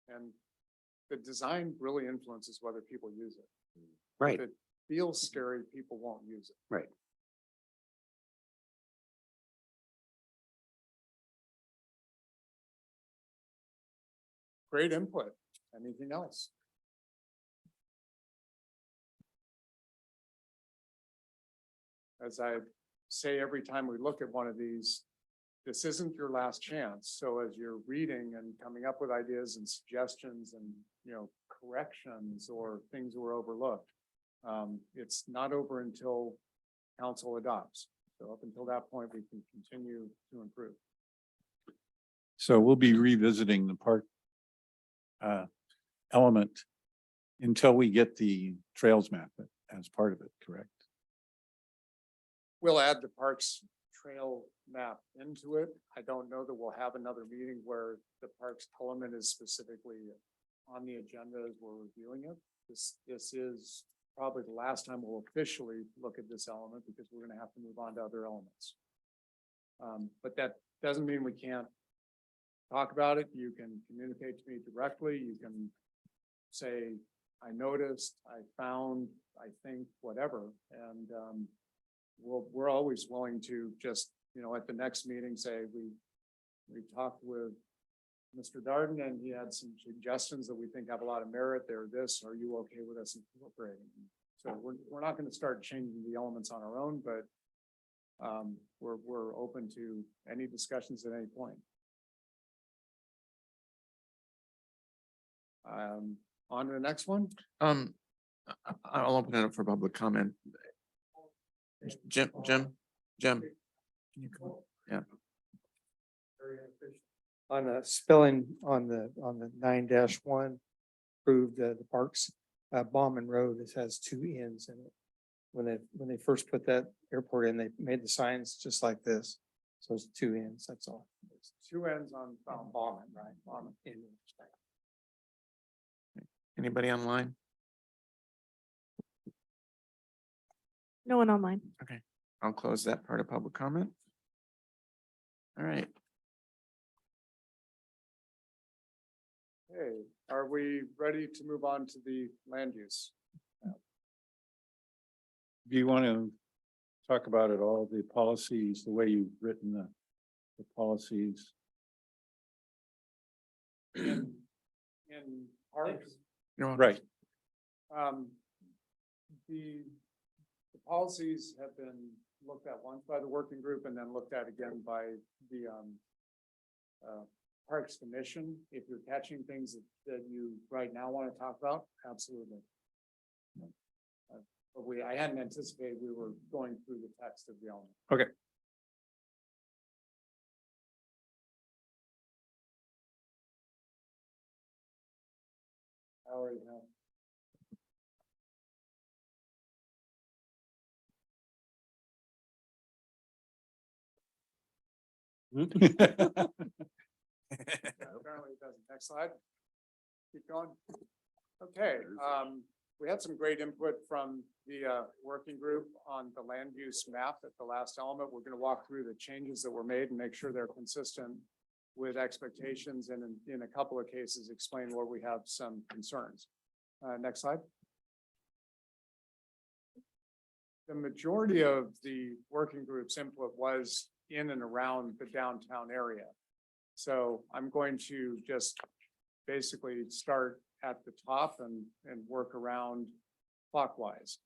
And the design really influences whether people use it. Right. If it feels scary, people won't use it. Right. Great input. Anything else? As I say every time we look at one of these, this isn't your last chance. So as you're reading and coming up with ideas and suggestions and, you know, corrections or things that were overlooked, it's not over until council adopts. So up until that point, we can continue to improve. So we'll be revisiting the park element until we get the trails map as part of it, correct? We'll add the parks trail map into it. I don't know that we'll have another meeting where the parks element is specifically on the agenda as we're reviewing it. This is probably the last time we'll officially look at this element because we're gonna have to move on to other elements. But that doesn't mean we can't talk about it. You can communicate to me directly. You can say, I noticed, I found, I think, whatever, and we're always willing to just, you know, at the next meeting, say, we talked with Mr. Darden and he had some suggestions that we think have a lot of merit. They're this, are you okay with us incorporating? So we're not gonna start changing the elements on our own, but we're open to any discussions at any point. On to the next one. I'll open it up for public comment. Jim. Can you come? Yeah. On the spelling on the 9-1, approved the parks, Bauman Road, it has 2 ends in it. When they first put that airport in, they made the signs just like this. So it's 2 ends, that's all. It's 2 ends on Bauman, right? Bauman. Anybody online? No one online. I'll close that part of public comment. All right. Okay, are we ready to move on to the land use? Do you want to talk about it all, the policies, the way you've written the policies? In parks, Right. The policies have been looked at once by the working group and then looked at again by the Parks Commission. If you're catching things that you right now want to talk about, absolutely. But I hadn't anticipated we were going through the text of the element. Okay. I already have. Apparently it doesn't. Next slide. Keep going. Okay, we had some great input from the working group on the land use map at the last element. We're going to walk through the changes that were made and make sure they're consistent with expectations, and in a couple of cases explain where we have some concerns. Next slide. The majority of the working group's input was in and around the downtown area. So I'm going to just basically start at the top and work around clockwise.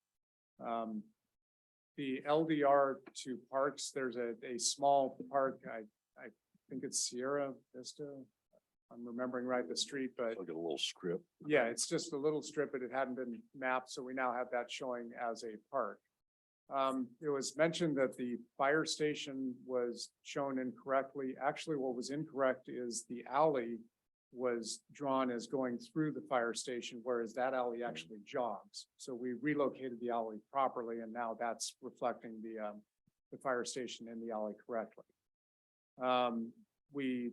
The LDR to parks, there's a small park, I think it's Sierra Vista. I'm remembering right the street, but Like a little strip. yeah, it's just a little strip, but it hadn't been mapped, so we now have that showing as a park. It was mentioned that the fire station was shown incorrectly. Actually, what was incorrect is the alley was drawn as going through the fire station, whereas that alley actually jogs. So we relocated the alley properly, and now that's reflecting the fire station in the alley correctly. We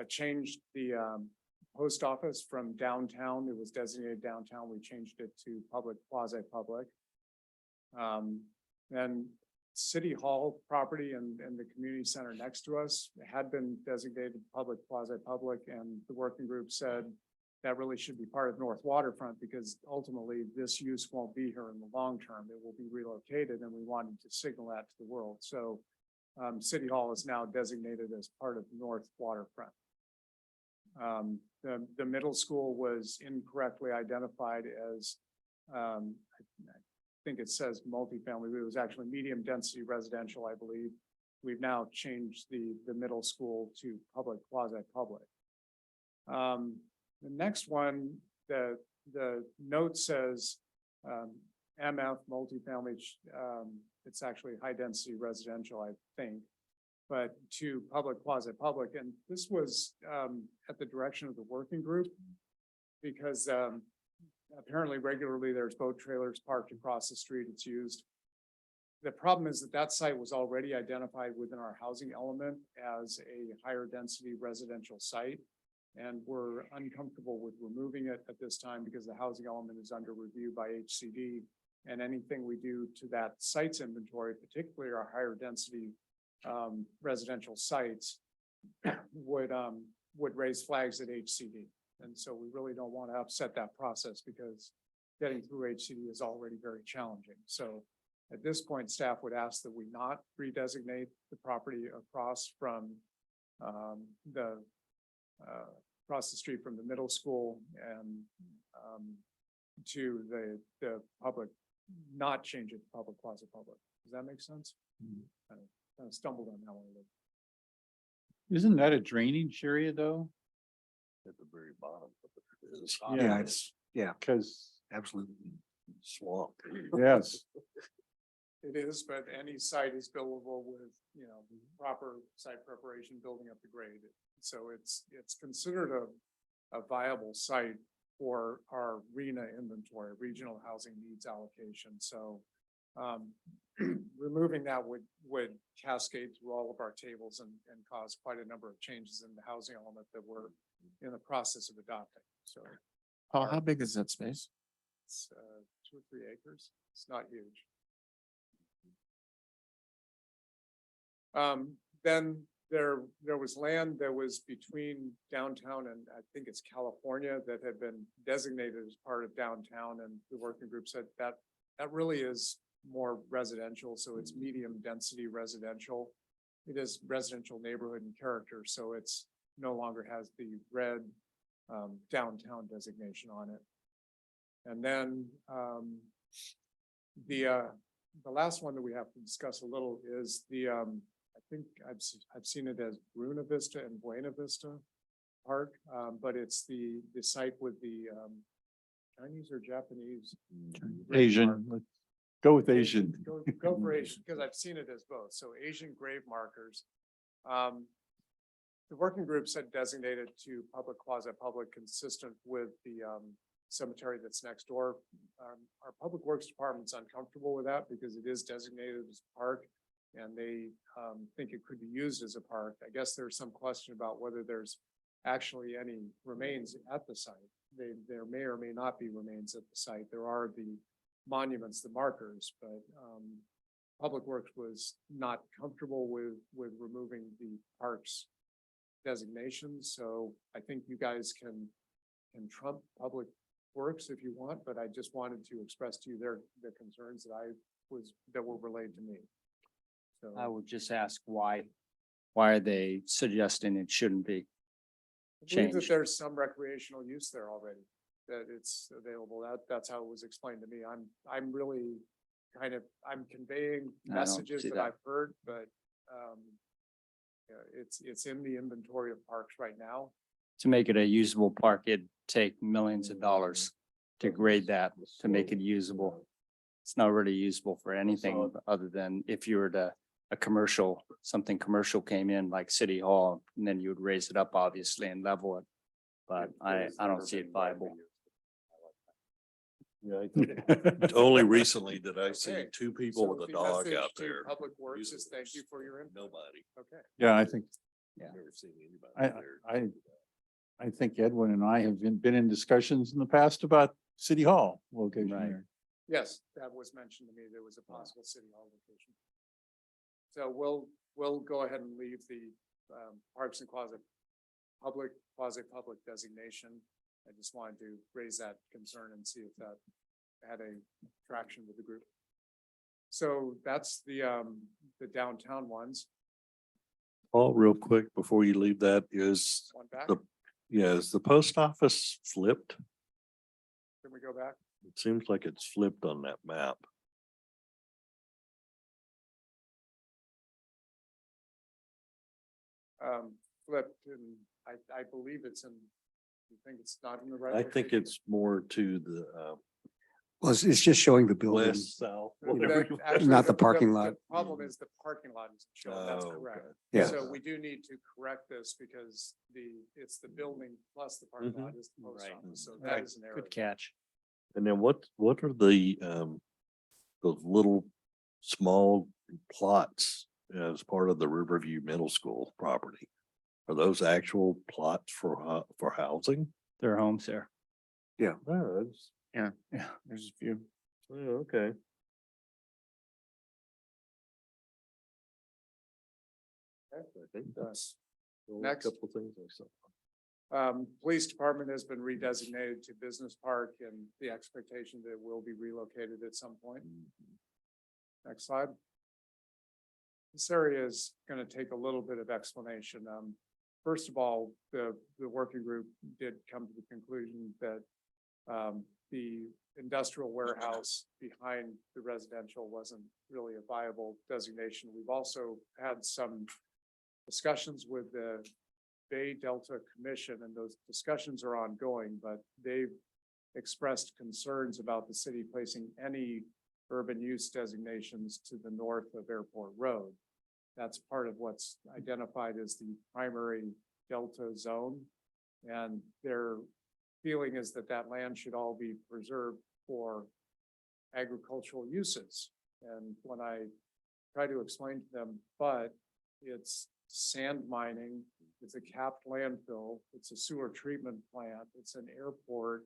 changed the post office from downtown. It was designated downtown. We changed it to public, quasi-public. And City Hall property and the community center next to us had been designated public, quasi-public, and the working group said that really should be part of North Waterfront because ultimately this use won't be here in the long term. It will be relocated, and we wanted to signal that to the world. So City Hall is now designated as part of North Waterfront. The middle school was incorrectly identified as I think it says multifamily, but it was actually medium density residential, I believe. We've now changed the middle school to public, quasi-public. The next one, the note says MF multifamily, it's actually high density residential, I think, but to public, quasi-public. And this was at the direction of the working group because apparently regularly there's boat trailers parked across the street. It's used. The problem is that site was already identified within our housing element as a higher density residential site. And we're uncomfortable with removing it at this time because the housing element is under review by HCD. And anything we do to that site's inventory, particularly our higher density residential sites, would raise flags at HCD. And so we really don't want to upset that process because getting through HCD is already very challenging. So at this point, staff would ask that we not redesignate the property across from across the street from the middle school and to the public, not change it to public, quasi-public. Does that make sense? Kind of stumbled on that one a little. Isn't that a drainage area though? At the very bottom of it is Yeah, it's, yeah, Because, absolutely. swamp. yes, It is, but any site is buildable with, proper site preparation, building up the grade. So it's considered a viable site for our RENA inventory, regional housing needs allocation. So removing that would cascade through all of our tables and cause quite a number of changes in the housing element that we're in the process of adopting. So Paul, how big is that space? it's 2 or 3 acres. It's not huge. Then there was land that was between downtown and I think it's California that had been designated as part of downtown, and the working group said that really is more residential, so it's medium density residential. It is residential neighborhood in character, so it's no longer has the red downtown designation on it. And then the last one that we have to discuss a little is I think I've seen it as Bruna Vista and Buena Vista Park, but it's the site with the Chinese or Japanese? Asian, let's go with Asian. Go for Asian, because I've seen it as both. So Asian grave markers. The working group said designated to public, quasi-public, consistent with the cemetery that's next door. Our Public Works Department's uncomfortable with that because it is designated as a park, and they think it could be used as a park. I guess there's some question about whether there's actually any remains at the site. There may or may not be remains at the site. There are the monuments, the markers, but Public Works was not comfortable with removing the parks designations. So I think you guys can trump Public Works if you want, but I just wanted to express to you the concerns that were relayed to me. So I would just ask why are they suggesting it shouldn't be? I believe that changed. there's some recreational use there already, that it's available. That's how it was explained to me. I'm really I'm conveying I don't messages see that that. I've heard, but yeah, it's in the inventory of parks right now. To make it a usable park, it'd take millions of dollars to grade that, to make it usable. It's not really usable for anything other than if you were to, something commercial came in like City Hall, and then you would raise it up obviously and level it. But I don't see it viable. Yeah, I think only recently did I see Okay, two people So with a the dog message out to there. Public Works is using thank you this. for your input. Nobody. Okay. Yeah, I think, Yeah. Never seen anybody I- there. I think Edwin and I have been in discussions in the past about City Hall location Right. there. Yes, that was mentioned to me. There was a possible City Hall location. So we'll go ahead and leave the parks and quasi-public designation. I just wanted to raise that concern and see if that had a traction with the group. So that's the downtown ones. Paul, real quick, before you leave that, is One back. is the post office flipped? Can we go back? It seems like it's flipped on that map. Flipped, and I believe it's in, you think it's not in the right? I think location? it's more to the Well, it's just showing the building. west, south. Well, whatever that- you- actually, Not the parking lot. The problem is the parking lot isn't showing, that's Oh, correct. okay. Yeah. So we do need to correct this because it's the building plus the parking Mhm. lot is the post Right. office, so that Right. is an error. Good catch. And then what are the those little small plots as part of the Riverview Middle School property? Are those actual plots for housing? Their homes there. Oh, that's, Yeah, there's a few. oh, okay. I think that's the only Next. couple things I saw. Police department has been redesignated to business park and the expectation that it will be relocated at some point. Next slide. This area is going to take a little bit of explanation. First of all, the working group did come to the conclusion that the industrial warehouse behind the residential wasn't really a viable designation. We've also had some discussions with the Bay Delta Commission, and those discussions are ongoing, but they've expressed concerns about the city placing any urban use designations to the north of Airport Road. That's part of what's identified as the primary Delta zone. And their feeling is that that land should all be preserved for agricultural uses. And when I try to explain to them, but it's sand mining, it's a capped landfill, it's a sewer treatment plant, it's an airport,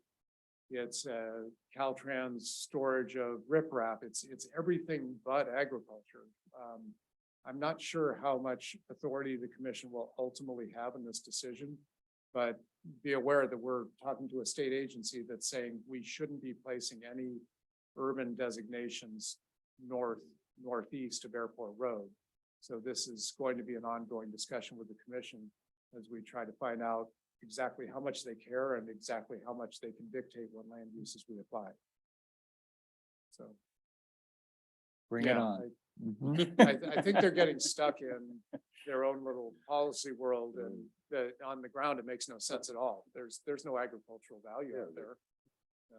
it's a Caltrans storage of riprap, it's everything but agriculture. I'm not sure how much authority the commission will ultimately have in this decision, but be aware that we're talking to a state agency that's saying we shouldn't be placing any urban designations northeast of Airport Road. So this is going to be an ongoing discussion with the commission as we try to find out exactly how much they care and exactly how much they can dictate what land uses we apply. So. Bring it yeah, on. I think they're getting stuck in their own little policy world and on the ground, it makes no sense at all. There's no agricultural value out there.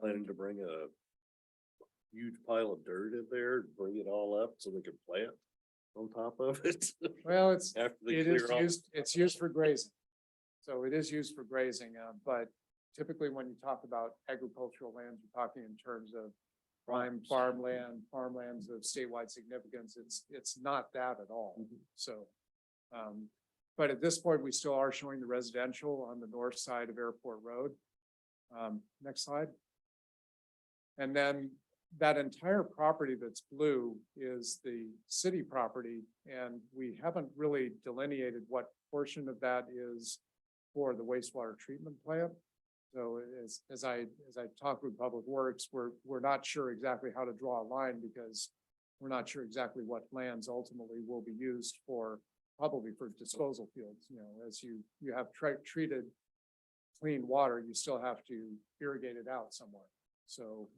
Planning to bring a huge pile of dirt in there, bring it all up so they can plant on top of it. Well, it's, After they it is clear off. used, it's used for grazing. So it is used for grazing, but typically when you talk about agricultural lands, you're talking in terms of prime farmlands of statewide significance. It's not that at all. So, but at this point, we still are showing the residential on the north side of Airport Road. Next slide. And then that entire property that's blue is the city property, and we haven't really delineated what portion of that is for the wastewater treatment plant. So as I talk with Public Works, we're not sure exactly how to draw a line because we're not sure exactly what lands ultimately will be used for, probably for disposal fields. You know, as you have treated clean water, you still have to irrigate it out somewhere. So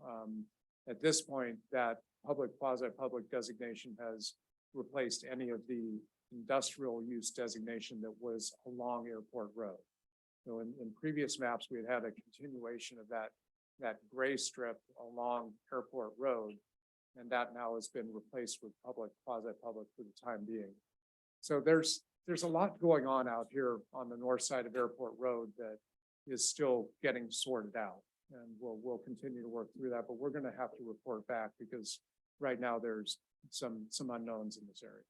at this point, that public quasi-public designation has replaced any of the industrial use designation that was along Airport Road. So in previous maps, we had a continuation of that gray strip along Airport Road, and that now has been replaced with public quasi-public for the time being. So there's a lot going on out here on the north side of Airport Road that is still getting sorted out. And we'll continue to work through that, but we're going to have to report back because right now there's some unknowns in this area.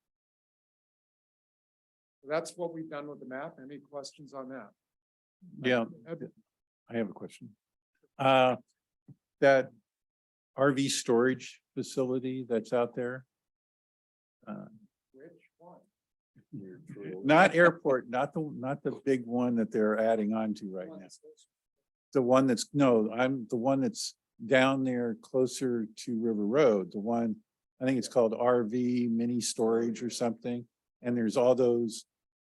So that's what we've done with the map. Any questions on that? Yeah, I have a question. That RV storage facility that's out there, Which one? not airport, not the big one that they're adding on to right now. The one that's, no, I'm the one that's down there closer to River Road, the one, I think it's called RV mini storage or something. And there's all those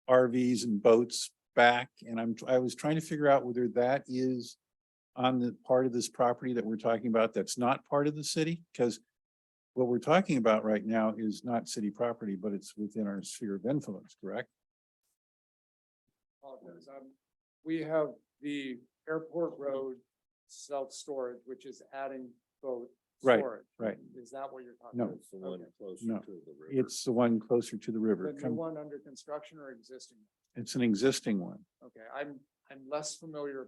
RVs and boats back. And I was trying to figure out whether that is on the part of this property that we're talking about that's not part of the city, because what we're talking about right now is not city property, but it's within our sphere of influence, correct? Apologize. We have the Airport Road self-storage, which is adding boat Right, storage. right. Is that what you're talking No. about? It's the one Okay. closer No. to the river. It's the one closer to the river. The new one under construction or existing? It's an existing one. Okay, I'm less familiar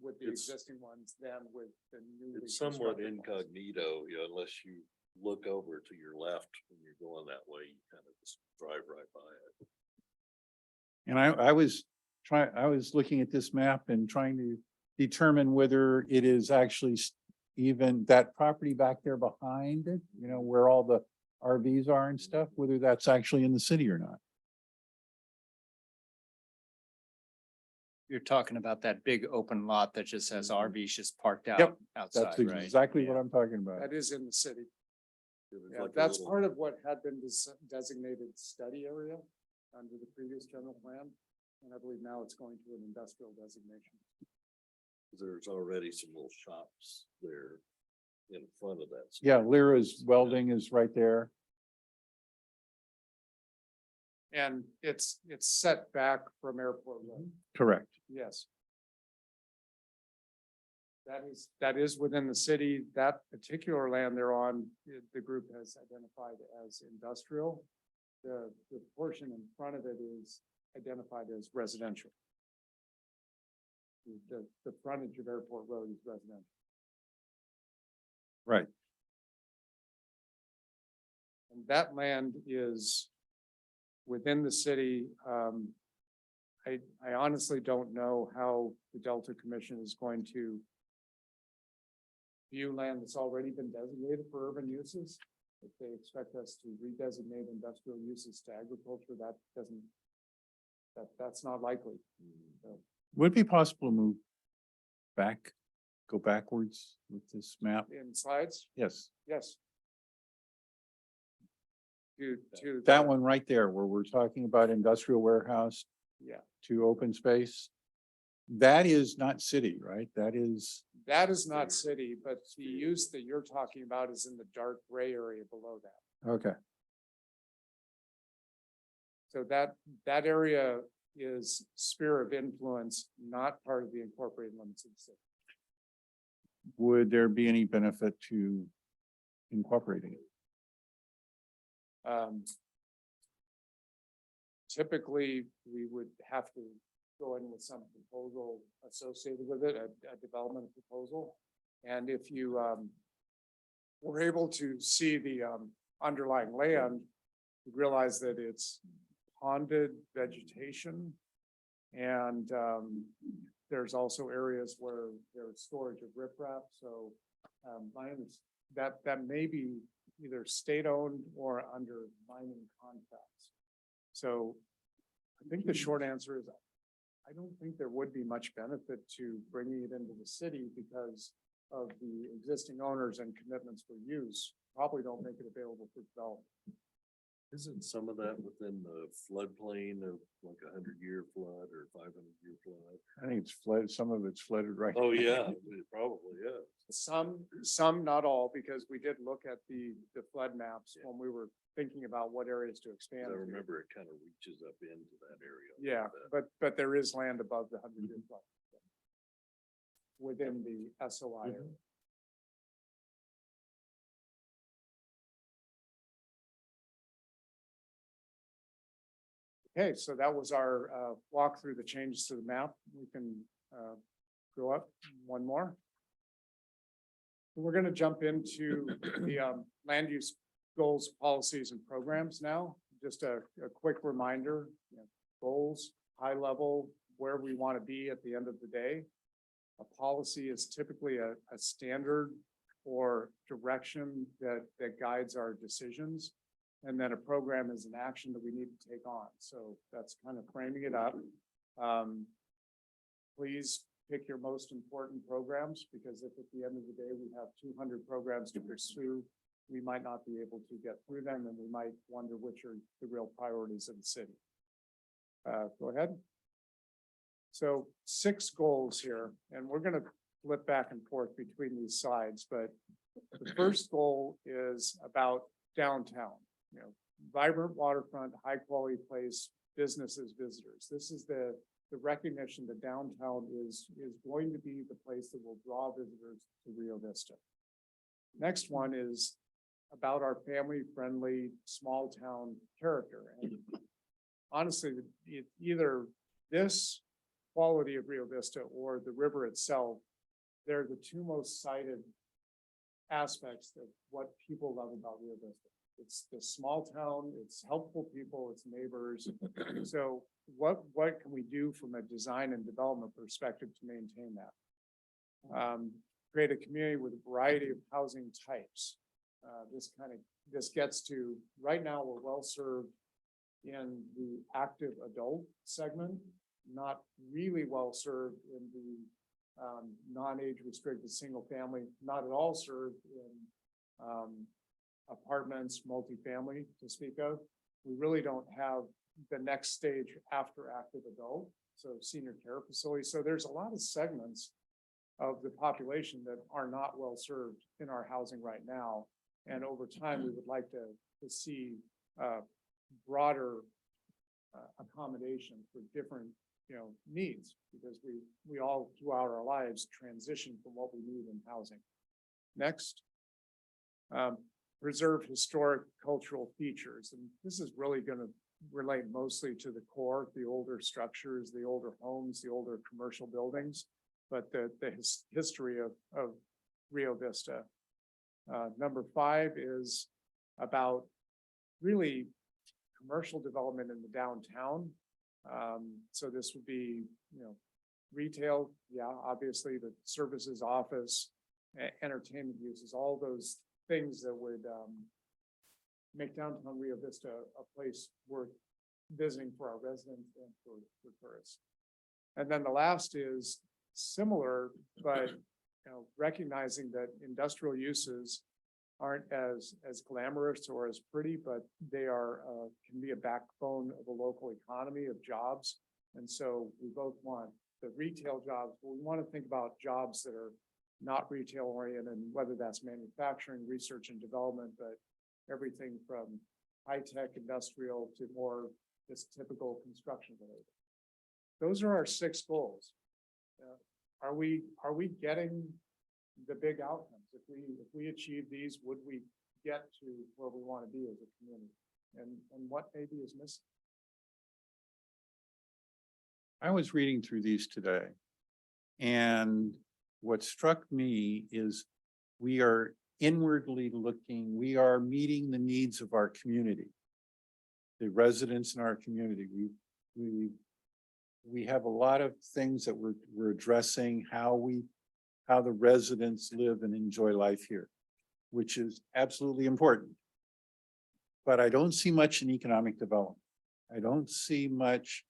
with the It's- existing ones than with the newly. It's somewhat constructed ones. incognito, you know, unless you look over to your left when you're going that way, you kind of just drive right by it. And I was looking at this map and trying to determine whether it is actually even that property back there behind it, you know, where all the RVs are and stuff, whether that's actually in the city or not. You're talking about that big open lot that just has RVs just parked out Yep, outside, That's right? exactly what Yeah. I'm talking about. That is in the city. It was Yeah, like a that's little- part of what had been designated study area under the previous general plan. And I believe now it's going to an industrial designation. There's already some little shops there in front of that. Yeah, Lyra's welding is right there. And it's set back from Airport Road. Correct. Yes. That is within the city. That particular land they're on, the group has identified as industrial. The portion in front of it is identified as residential. The frontage of Airport Road is residential. Right. And that land is within the city. I honestly don't know how the Delta Commission is going to view land that's already been designated for urban uses. If they expect us to redesignate industrial uses to agriculture, that's not likely. So, Would it be possible to move back, go backwards with this map? in slides, Yes. yes. to. That one right there where we're talking about industrial warehouse Yeah, to open space. That is not city, right? That is, that is not city, but the use that you're talking about is in the dark gray area below that. okay. So that area is sphere of influence, not part of the incorporated limits of the city. Would there be any benefit to incorporating it? Typically, we would have to go in with some proposal associated with it, a development proposal. And if you were able to see the underlying land, you realize that it's ponded vegetation. And there's also areas where there's storage of riprap. So that may be either state-owned or under mining contracts. So I think the short answer is I don't think there would be much benefit to bringing it into the city because of the existing owners and commitments for use. Probably don't make it available for development. Isn't some of that within the floodplain of like 100-year flood or 500-year flood? I think it's flooded, some of it's flooded right. Oh, yeah, probably, yeah. Some, not all, because we did look at the flood maps when we were thinking about what areas to expand. I to. remember it kind of reaches up into that area. a Yeah, little but there is land above the 100-year flood. Within the SOI area. Okay, so that was our walk through the changes to the map. We can go up one more. We're going to jump into the land use goals, policies, and programs now. Just a quick reminder, goals, high level, where we want to be at the end of the day. A policy is typically a standard or direction that guides our decisions. And then a program is an action that we need to take on. So that's kind of framing it up. Please pick your most important programs, because if at the end of the day, we have 200 programs to pursue, we might not be able to get through them, and we might wonder which are the real priorities of the city. Go ahead. So 6 goals here, and we're going to flip back and forth between these slides, but the first goal is about downtown. Vibrant waterfront, high quality place, businesses, visitors. This is the recognition that downtown is going to be the place that will draw visitors to Rio Vista. Next one is about our family friendly small town character. And honestly, either this quality of Rio Vista or the river itself, they're the 2 most cited aspects of what people love about Rio Vista. It's the small town, it's helpful people, it's neighbors. So what can we do from a design and development perspective to maintain that? Create a community with a variety of housing types. This gets to, right now, we're well served in the active adult segment, not really well served in the non-age restricted single family, not at all served in apartments, multifamily to speak of. We really don't have the next stage after active adult, so senior care facilities. So there's a lot of segments of the population that are not well served in our housing right now. And over time, we would like to see broader accommodation for different needs, because we all throughout our lives transition from what we need in housing. Next. Preserve historic cultural features. And this is really going to relate mostly to the core, the older structures, the older homes, the older commercial buildings, but the history of Rio Vista. Number 5 is about really commercial development in the downtown. So this would be, retail, yeah, obviously the services, office, entertainment uses, all those things that would make downtown Rio Vista a place worth visiting for our residents and for tourists. And then the last is similar, but recognizing that industrial uses aren't as glamorous or as pretty, but they are, can be a backbone of a local economy of jobs. And so we both want the retail jobs, but we want to think about jobs that are not retail oriented, and whether that's manufacturing, research and development, but everything from high-tech industrial to more just typical construction related. Those are our 6 goals. Are we getting the big outcomes? If we achieve these, would we get to where we want to be as a community? And what maybe is missing? I was reading through these today. And what struck me is we are inwardly looking, we are meeting the needs of our community. The residents in our community. We have a lot of things that we're addressing, how the residents live and enjoy life here, which is absolutely important. But I don't see much in economic development. I don't see much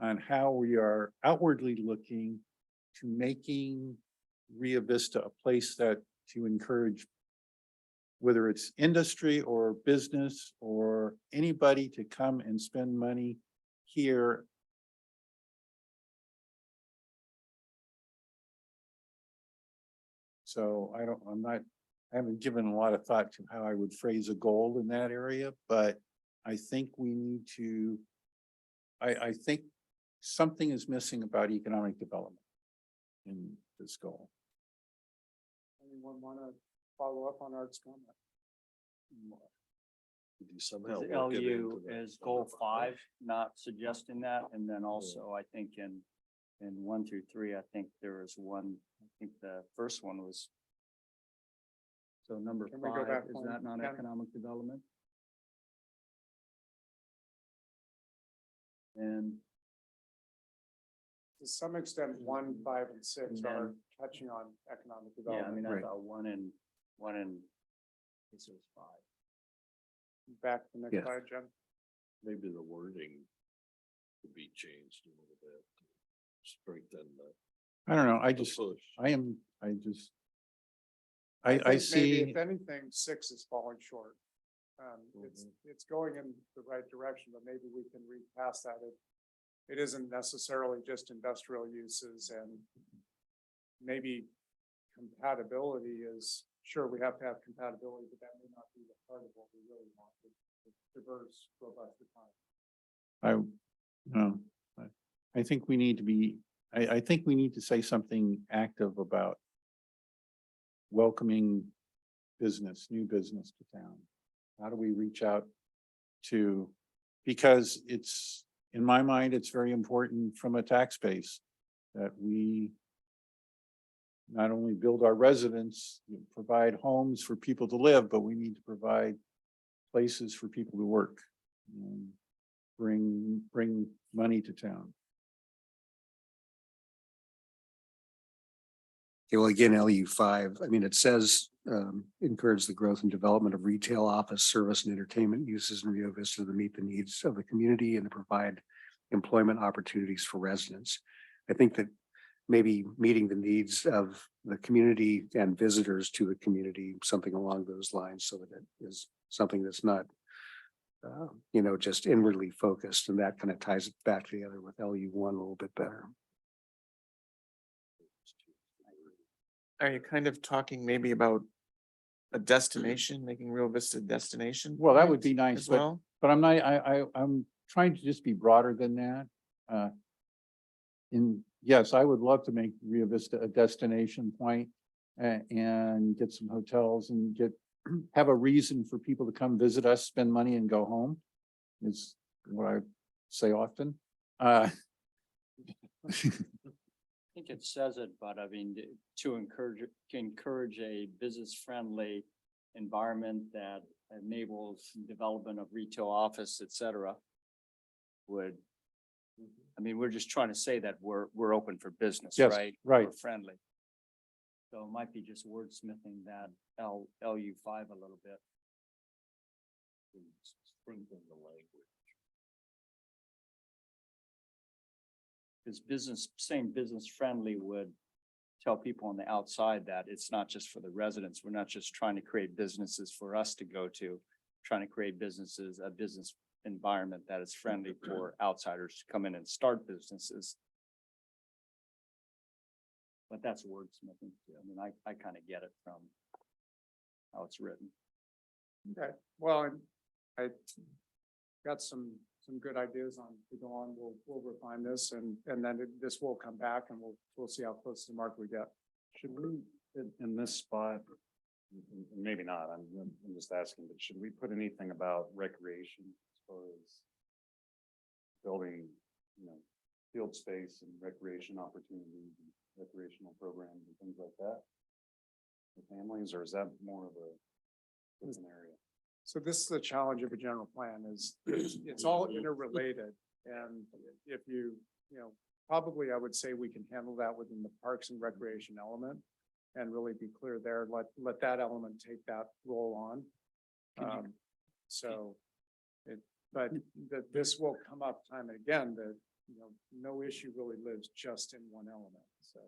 on how we are outwardly looking to making Rio Vista a place that to encourage, whether it's industry or business or anybody to come and spend money here. So I haven't given a lot of thought to how I would phrase a goal in that area, but I think we need to, I think something is missing about economic development in this goal. Anyone want to follow up on Art's comment? Could you somehow Is work it LU into that is goal number 5, not suggesting that, and then also I think in 1 through 3, I think there was one, I think the first one was. So number Can we go 5, back is one, that not Ken? economic development? And To some extent, 1, 5, and 6 And are then- touching on economic yeah, I development. mean, I Right. thought one in this was 5. Back to the next Yeah. slide, Jen. Maybe the wording could be changed a little bit. To strengthen the. I don't know, I the just, push. I think I maybe see, if anything, 6 is falling short. It's going in the right direction, but maybe we can read past that. It isn't necessarily just industrial uses, and maybe compatibility is, sure, we have to have compatibility, but that may not be the part of what we really want. It's diverse, robust economy. I think we need to be, I think we need to say something active about welcoming business, new business to town. How do we reach out to, because it's, in my mind, it's very important from a tax base that we not only build our residents, provide homes for people to live, but we need to provide places for people to work and bring money to town. Okay, well, again, LU5, I mean, it says encourage the growth and development of retail, office, service and entertainment uses in Rio Vista to meet the needs of the community and to provide employment opportunities for residents. I think that maybe meeting the needs of the community and visitors to the community, something along those lines, so that it is something that's not just inwardly focused, and that kind of ties it back together with LU1 a little bit better. Are you kind of talking maybe about a destination, making Rio Vista a destination? Well, that would point be nice, as well. but I'm not, I'm trying to just be broader than that. Yes, I would love to make Rio Vista a destination point and get some hotels and have a reason for people to come visit us, spend money and go home, is what I say often. I think it says it, but I mean, to encourage a business-friendly environment that enables development of retail, office, et cetera, would, I mean, we're just trying to say that we're open for business, Yes, right? right. We're friendly. So it might be just wordsmithing that LU5 a little bit. Strengthen the language. Because saying business friendly would tell people on the outside that it's not just for the residents. We're not just trying to create businesses for us to go to, trying to create businesses, a business environment that is friendly for outsiders to come in and start businesses. But that's wordsmithing. Too. I mean, I kind of get it from how it's written. Okay, well, I got some good ideas on to go on. We'll refine this and then this will come back and we'll see how close to the mark we get. Should we, in this spot, maybe not, I'm just asking, but should we put anything about recreation as far as building, field space and recreation opportunities, and recreational programs and things like that for families, or is that more of a different area? So this is the challenge of a general plan is it's all interrelated. And if probably I would say we can handle that within the parks and recreation element and really be clear there, let that element take that role on. But this will come up time and again, that, no issue really lives just in one element. So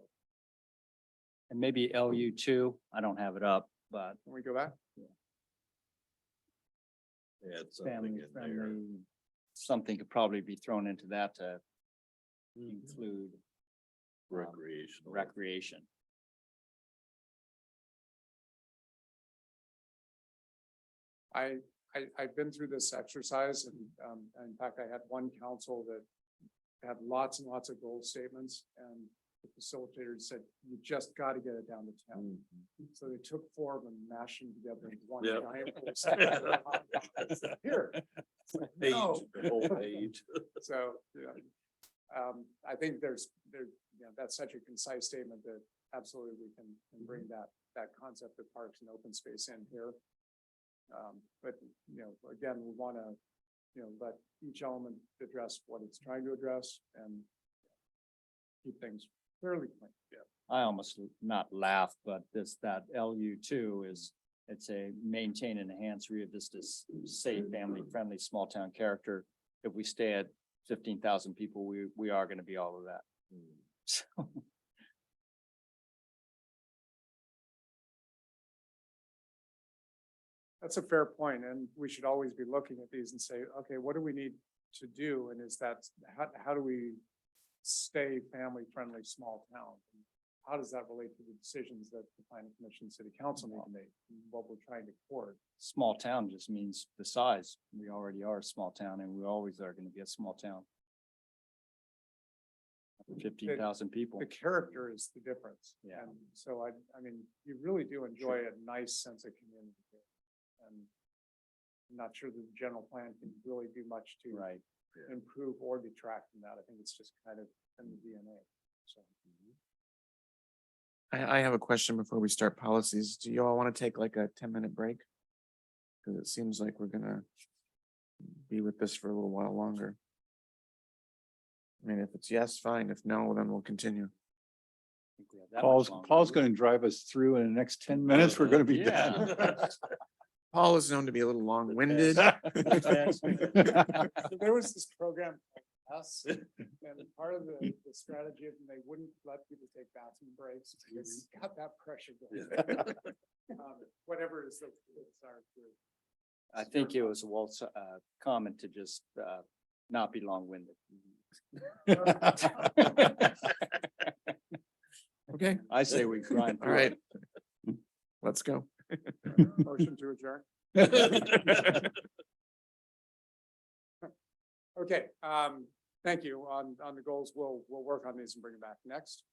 And maybe LU2, I don't have it up, but can we go back? Add something family in there. friendly, something could probably be thrown into that to include recreation. I've been through this exercise and in fact, I had one council that had lots and lots of goal statements and the facilitator said, you just got to get it down to 10. So they took 4 of them, mashed them together into one Yep. giant goal statement. Here. It's like, no. The whole page. So, I think that's such a concise statement that absolutely we can bring that concept of parks and open space in here. But, again, we want to, let each element address what it's trying to address and keep things fairly clean. Yeah. I almost not laugh, but that LU2 it's a maintain and enhance Rio Vista's safe, family friendly, small town character. If we stay at 15,000 people, we are going to be all of that. So. That's a fair point, and we should always be looking at these and say, okay, what do we need to do? And is that, how do we stay family-friendly small town? How does that relate to the decisions that the planning commission, city council need to make, and what we're trying to court? Small town just means the size. We already are a small town and we always are going to be a small town. 15,000 people. The character is the difference. Yeah. And so I mean, you really do enjoy a nice sense of community here. And I'm not sure that the general plan can really do much to Right. improve or detract from that. I think it's just kind of in the DNA. So. I have a question before we start policies. Do you all want to take like a 10-minute break? Because it seems like we're gonna be with this for a little while longer. I mean, if it's yes, fine. If no, then we'll continue. I think we have that much longer. Paul's going to drive us through in the next 10 minutes. We're going to be done. Paul is known to be a little long-winded. So there was this program, us, and part of the strategy of they wouldn't let people take bathroom breaks. It's got that pressure going. Whatever is the desire to. I think it was Walt's comment to just not be long-winded. Okay, I say we grind. all right. Let's go. Motion to adjourn. Okay, thank you. On the goals, we'll work on these and bring it back next.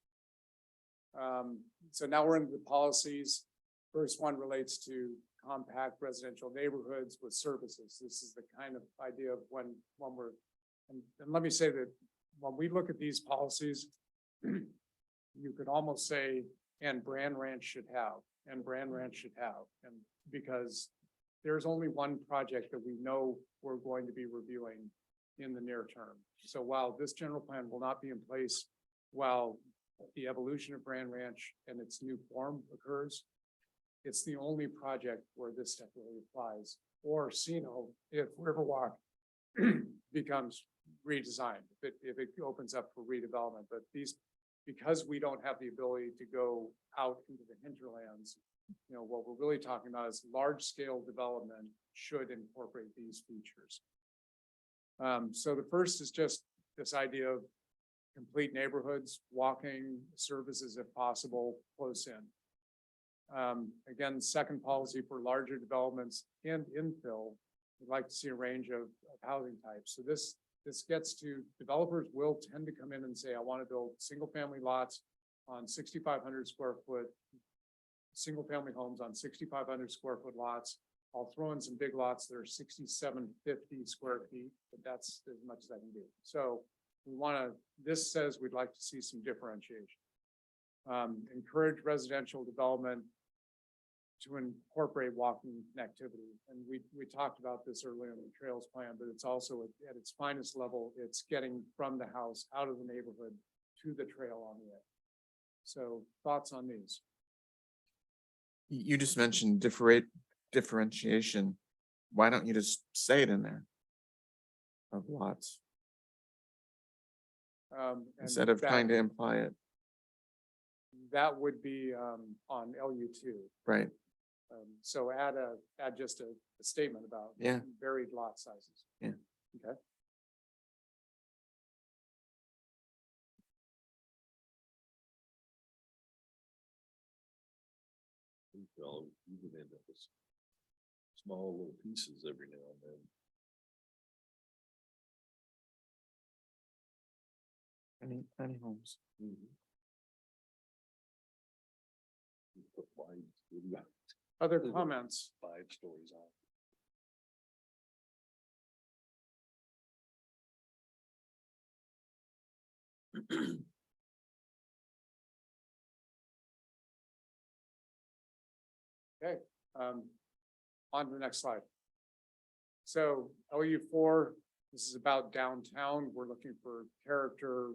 So now we're into the policies. First one relates to compact residential neighborhoods with services. This is the kind of idea of when we're, and let me say that when we look at these policies, you could almost say, and Brand Ranch should have, and Brand Ranch should have, and because there's only one project that we know we're going to be reviewing in the near term. So while this general plan will not be in place, while the evolution of Brand Ranch and its new form occurs, it's the only project where this stuff really applies. Or Sino, if Riverwalk becomes redesigned, if it opens up for redevelopment, but these because we don't have the ability to go out into the hinterlands, what we're really talking about is large scale development should incorporate these features. So the first is just this idea of complete neighborhoods, walking services if possible, close in. Again, second policy for larger developments and infill, we'd like to see a range of housing types. So this gets to developers will tend to come in and say, I want to build single family lots on 6,500 square foot, single family homes on 6,500 square foot lots. I'll throw in some big lots that are 6,750 square feet, but that's as much as I can do. So we want to, this says we'd like to see some differentiation. Encourage residential development to incorporate walking connectivity. And we talked about this earlier in the trails plan, but it's also at its finest level, it's getting from the house out of the neighborhood to the trail on the edge. So thoughts on these? You just mentioned differentiation. Why don't you just say it in there? Of lots, And instead of trying to imply it, that would be on LU2. right? So add just a statement about Yeah. varied lot sizes. Yeah. Okay. Well, you can end up with small little pieces every now and then. Tiny homes. You put Other comments? 5 stories on. Okay, on to the next slide. So LU4, this is about downtown. We're looking for character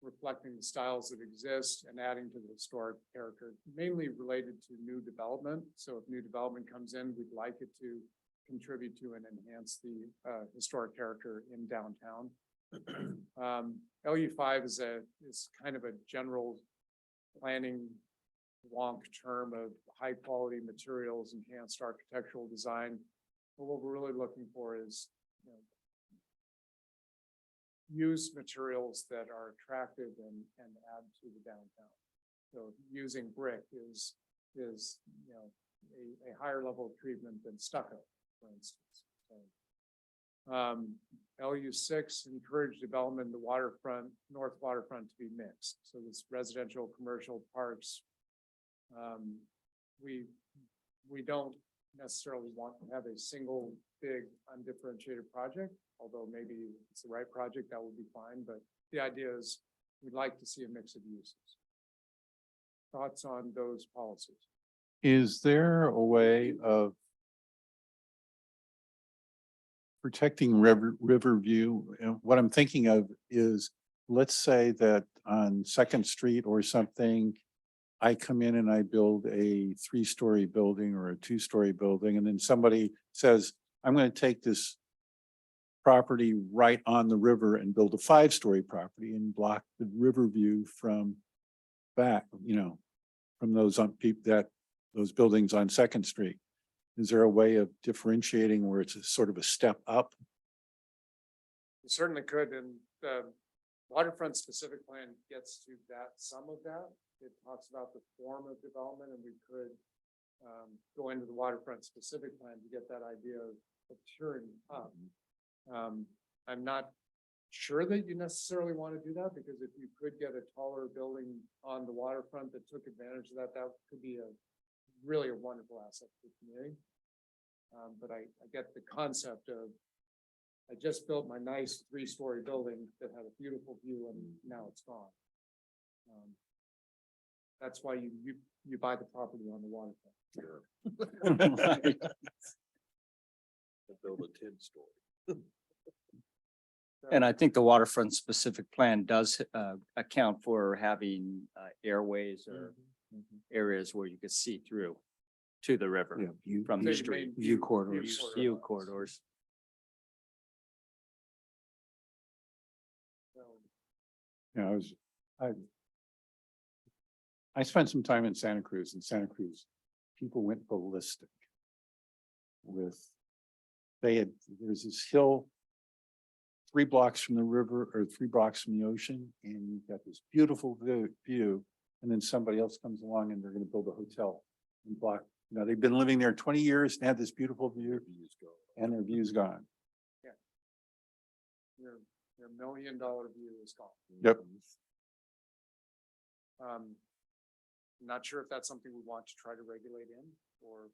reflecting the styles that exist and adding to the historic character, mainly related to new development. So if new development comes in, we'd like it to contribute to and enhance the historic character in downtown. LU5 is kind of a general planning long term of high quality materials, enhanced architectural design. But what we're really looking for is, use materials that are attractive and add to the downtown. So using brick is a higher level of treatment than stucco, for instance. So, LU6 encourage development in the waterfront, north waterfront to be mixed. So this residential, commercial parks. We don't necessarily want to have a single big undifferentiated project, although maybe if it's the right project, that would be fine. But the idea is we'd like to see a mix of uses. Thoughts on those policies? Is there a way of protecting river view? And what I'm thinking of is, let's say that on Second Street or something, I come in and I build a 3-story building or a 2-story building, and then somebody says, I'm going to take this property right on the river and build a 5-story property and block the river view from back, from those those buildings on Second Street. Is there a way of differentiating where it's a sort of a step up? You certainly could, and the waterfront specific plan gets to some of that. It talks about the form of development, and we could go into the waterfront specific plan to get that idea of tiering up. I'm not sure that you necessarily want to do that, because if you could get a taller building on the waterfront that took advantage of that, that could be really a wonderful asset for the community. But I get the concept of, I just built my nice 3-story building that had a beautiful view and now it's gone. That's why you buy the property on the waterfront. Sure. Build a 10-story. And I think the waterfront specific plan does account for having airways or areas where you could see through to the river from the street. View corridors. View corridors. I I spent some time in Santa Cruz. In Santa Cruz, people went ballistic with, there's this hill 3 blocks from the river or 3 blocks from the ocean, and you've got this beautiful view. And then somebody else comes along and they're going to build a hotel and block. You know, they've been living there 20 years and have this beautiful view, and their view's gone. Your $1 million view is gone. Yep. Not sure if that's something we want to try to regulate in or.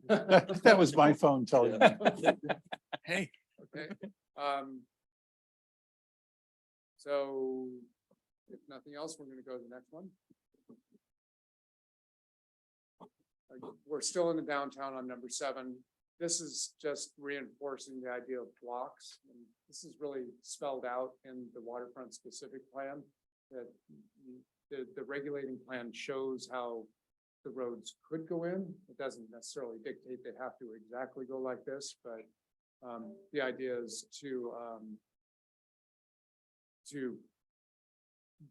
That was my phone telling me. Hey. Okay. So if nothing else, we're gonna go to the next one. We're still in the downtown on number 7. This is just reinforcing the idea of blocks. And this is really spelled out in the waterfront specific plan that the regulating plan shows how the roads could go in. It doesn't necessarily dictate they have to exactly go like this, but the idea is to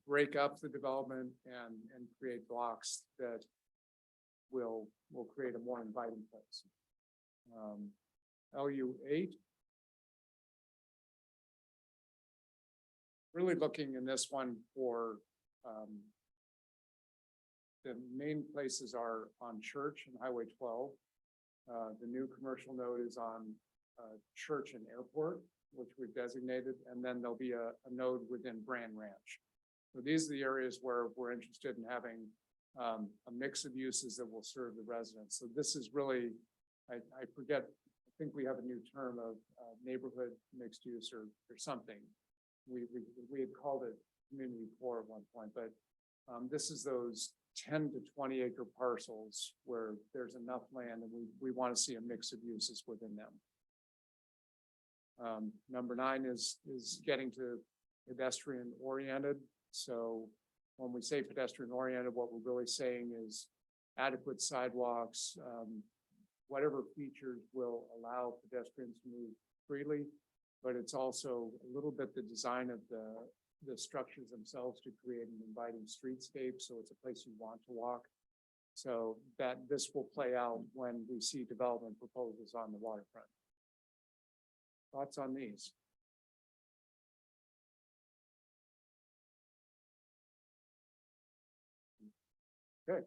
break up the development and create blocks that will create a more inviting place. LU8. Really looking in this one for the main places are on Church and Highway 12. The new commercial node is on Church and Airport, which we've designated, and then there'll be a node within Brand Ranch. So these are the areas where we're interested in having a mix of uses that will serve the residents. So this is really, I forget, I think we have a new term of neighborhood mixed use or something. We had called it community core at one point, but this is those 10 to 20 acre parcels where there's enough land and we want to see a mix of uses within them. Number 9 is getting to pedestrian oriented. So when we say pedestrian oriented, what we're really saying is adequate sidewalks, whatever features will allow pedestrians to move freely, but it's also a little bit the design of the structures themselves to create an inviting streetscape. So it's a place you want to walk. So that this will play out when we see development proposals on the waterfront. Thoughts on these? Okay.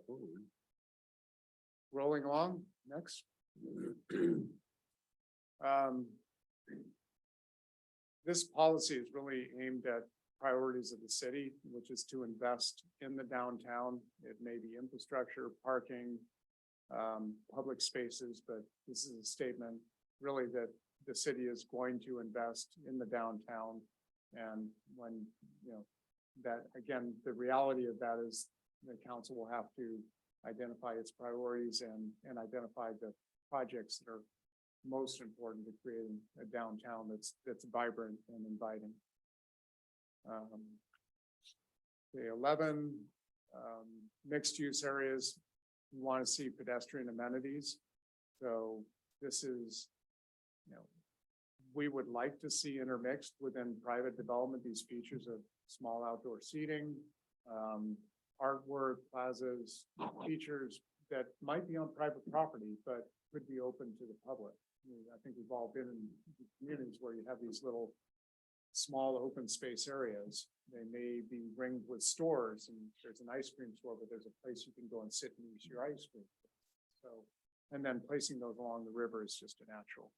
Rolling along, next. This policy is really aimed at priorities of the city, which is to invest in the downtown. It may be infrastructure, parking, public spaces, but this is a statement really that the city is going to invest in the downtown. And when, you know, that again, the reality of that is the council will have to identify its priorities and identify the projects that are most important to creating a downtown that's vibrant and inviting. The 11 mixed use areas, we want to see pedestrian amenities. So this is, you know, we would like to see intermixed within private development, these features of small outdoor seating, artwork, plazas, features that might be on private property, but could be open to the public. I think we've all been in communities where you have these little small open space areas. They may be ringed with stores and there's an ice cream store, but there's a place you can go and sit and eat your ice cream. So, and then placing those along the river is just a natural.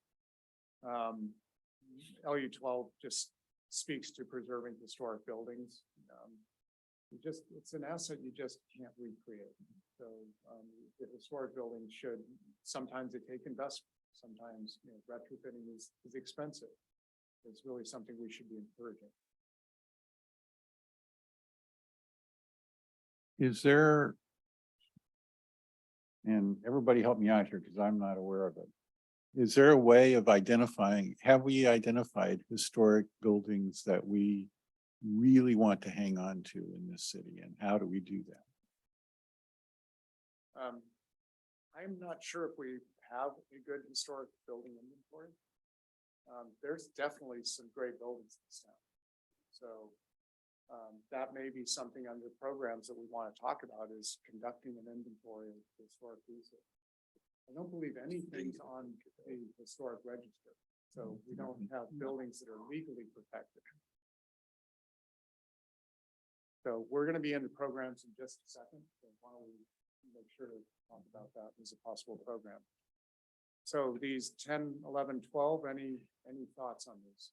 LU12 just speaks to preserving historic buildings. It's an asset you just can't recreate. So the historic buildings should, sometimes they take investment, sometimes, you know, retrofitting is expensive. It's really something we should be encouraging. Is there, and everybody help me out here because I'm not aware of it. Is there a way of identifying, have we identified historic buildings that we really want to hang on to in this city, and how do we do that? I'm not sure if we have a good historic building inventory. There's definitely some great buildings in this town. So That may be something under programs that we want to talk about is conducting an inventory of historic resources. I don't believe anything's on the historic register, so we don't have buildings that are legally protected. So we're going to be into programs in just a second. So why don't we make sure to talk about that as a possible program? So these 10, 11, 12, any thoughts on these?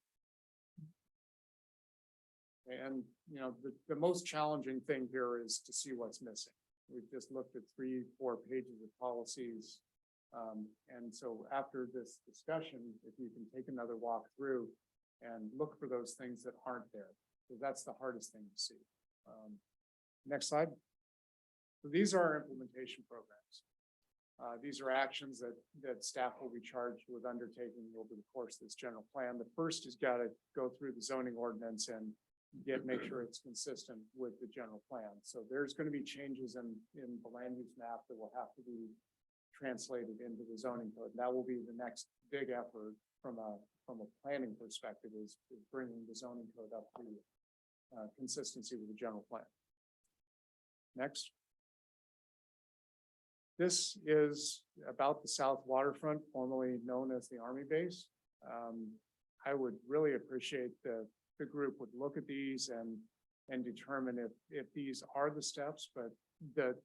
And, you know, the most challenging thing here is to see what's missing. We've just looked at 3-4 pages of policies. And so after this discussion, if you can take another walk through and look for those things that aren't there, because that's the hardest thing to see. Next slide. So these are our implementation programs. These are actions that staff will be charged with undertaking over the course of this general plan. The first has got to go through the zoning ordinance and make sure it's consistent with the general plan. So there's going to be changes in the land use map that will have to be translated into the zoning code. That will be the next big effort from a planning perspective is bringing the zoning code up to consistency with the general plan. Next. This is about the South Waterfront, formerly known as the Army Base. I would really appreciate the group would look at these and determine if these are the steps, but the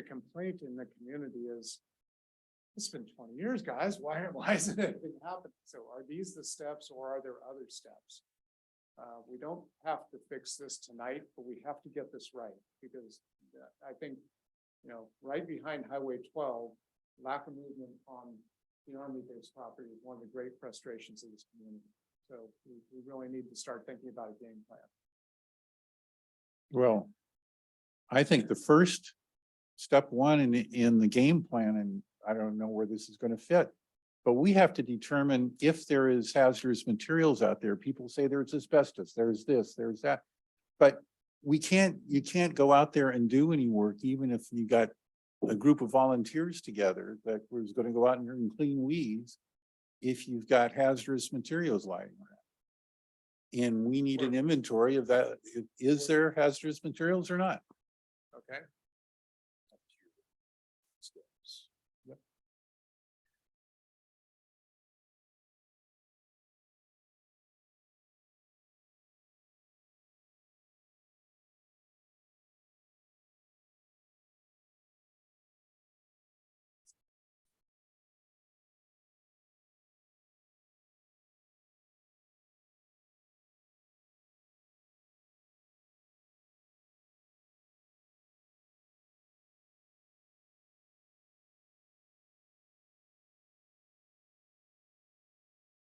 complaint in the community is, it's been 20 years, guys. Why isn't anything happening? So are these the steps or are there other steps? We don't have to fix this tonight, but we have to get this right because I think, you know, right behind Highway 12, lack of movement on the Army-based property is one of the great frustrations of this community. So we really need to start thinking about a game plan. Well, I think the first step one in the game plan, and I don't know where this is going to fit, but we have to determine if there is hazardous materials out there. People say there's asbestos, there's this, there's that, but you can't go out there and do any work, even if you got a group of volunteers together that was going to go out and clean weeds, if you've got hazardous materials lying around. And we need an inventory of that. Is there hazardous materials or not? Okay. Yep.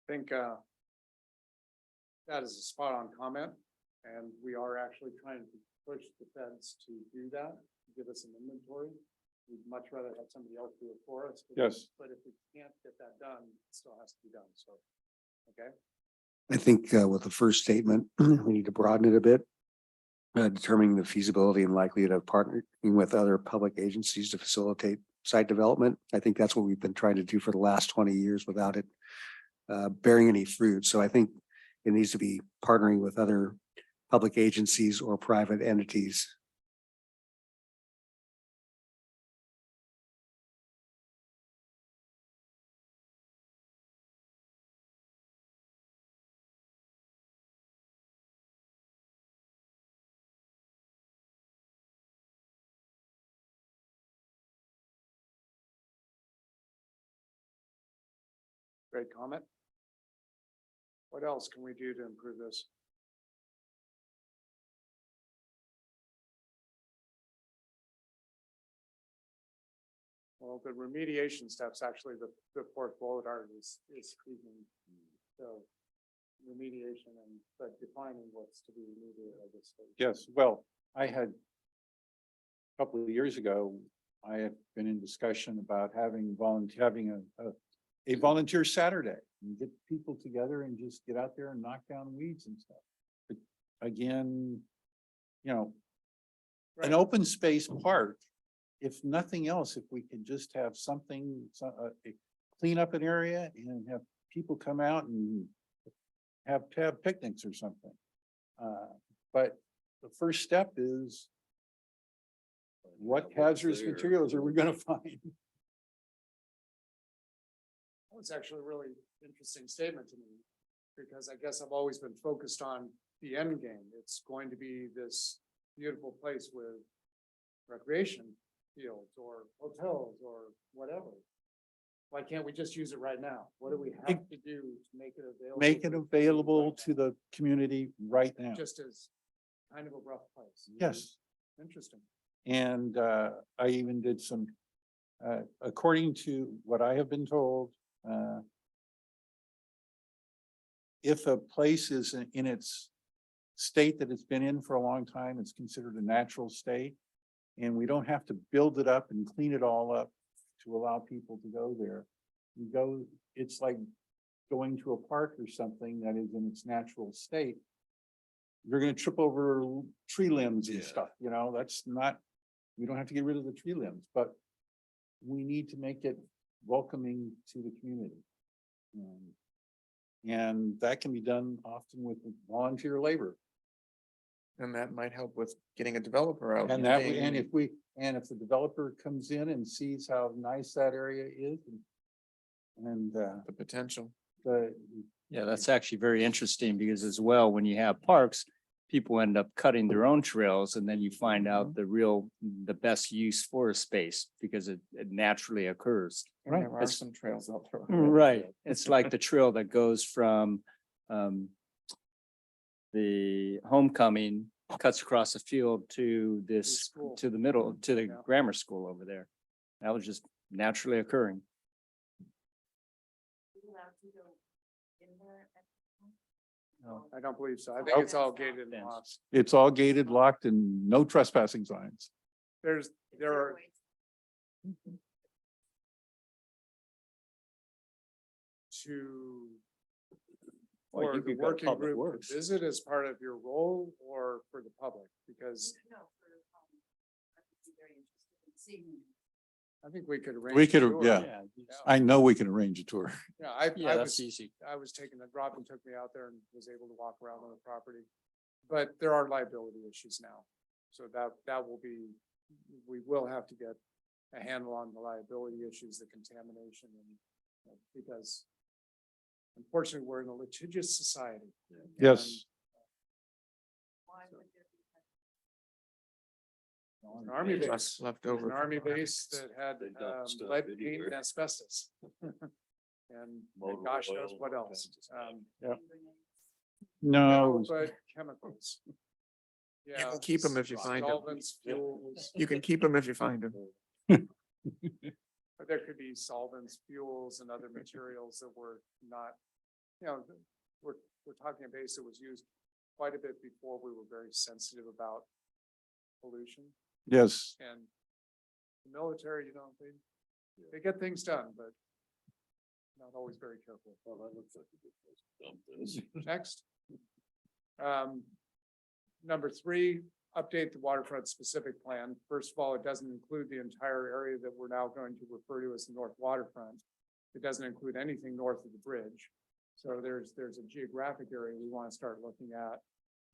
I think that is a spot on comment. And we are actually trying to push the feds to do that, give us an inventory. We'd much rather have somebody else do it for us. Yes. But if we can't get that done, it still has to be done. So, okay. I think with the first statement, we need to broaden it a bit. Determining the feasibility and likelihood of partnering with other public agencies to facilitate site development. I think that's what we've been trying to do for the last 20 years without it bearing any fruit. So I think it needs to be partnering with other public agencies or private entities. Great comment. What else can we do to improve this? Well, the remediation steps, actually, the fourth bullet art is speaking. So remediation and but defining what's to be remediated, I guess. Yes, well, I had a couple of years ago, I had been in discussion about having a volunteer Saturday and get people together and just get out there and knock down weeds and stuff. But again, you know, an open space park, if nothing else, if we could just have something, clean up an area and have people come out and have picnics or something. But the first step is what hazardous materials are we gonna find? That was actually a really interesting statement to me, because I guess I've always been focused on the end game. It's going to be this beautiful place with recreation fields or hotels or whatever. Why can't we just use it right now? What do we have to do to make it available? Make it available to the community right now. Just as kind of a rough place. Yes. Interesting. And I even did some, according to what I have been told, if a place is in its state that it's been in for a long time, it's considered a natural state. And we don't have to build it up and clean it all up to allow people to go there. You go, it's like going to a park or something that is in its natural state. You're gonna trip over tree limbs and Yeah. stuff, you know, that's not, we don't have to get rid of the tree limbs, but we need to make it welcoming to the community. And that can be done often with volunteer labor. And that might help with getting a developer out. And that, paying- and if the developer comes in and sees how nice that area is and The potential. the, Yeah, that's actually very interesting because as well, when you have parks, people end up cutting their own trails and then you find out the best use for a space because it naturally occurs. And Right. There are It's- some trails out there. Right. It's like the trail that goes from the homecoming, cuts across the field to this, school. to the middle, to the Yeah. grammar school over there. That was just naturally occurring. I don't believe so. I think it's all gated and Fence. locked. it's all gated, locked, and no trespassing signs. There are. To. Well, For you the could go working Public group to Works. visit as part of your role or for the public, because I think we could arrange. We a could, tour. yeah. I know we can arrange a tour. Yeah, I that's was, easy. I was taking, Robin took me out there and was able to walk around on the property. But there are liability issues now. So that will be, we will have to get a handle on the liability issues, the contamination and because unfortunately, we're in a litigious society. Yes. An army base. Left An over. army base that had They dumped stuff lead paint anywhere. and asbestos. And Motor gosh knows oil, what all else. kinds of stuff. No, But chemicals. You Yeah. can keep them if you find them. Solvents, fuels, You can keep them if you find them. but there could be solvents, fuels and other materials that were not, we're talking a base that was used quite a bit before we were very sensitive about pollution. yes, And the military, they get things done, but not always very careful. Well, that looks like a good place to dump this. Next. Number 3, update the waterfront specific plan. First of all, it doesn't include the entire area that we're now going to refer to as the North Waterfront. It doesn't include anything north of the bridge. So there's a geographic area we want to start looking at.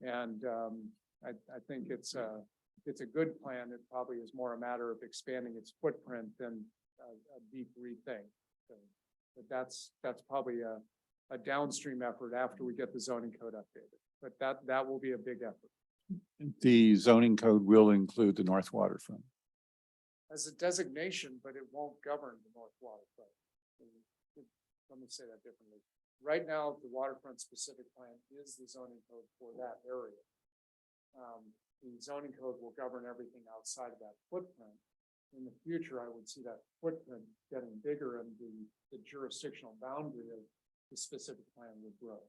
And I think it's a good plan. It probably is more a matter of expanding its footprint than a deep rethink. So, but that's probably a downstream effort after we get the zoning code updated. But that will be a big effort. the zoning code will include the North Waterfront. As a designation, but it won't govern the North Waterfront. Let me say that differently. Right now, the waterfront specific plan is the zoning code for that area. The zoning code will govern everything outside of that footprint. In the future, I would see that footprint getting bigger and the jurisdictional boundary of the specific plan would grow.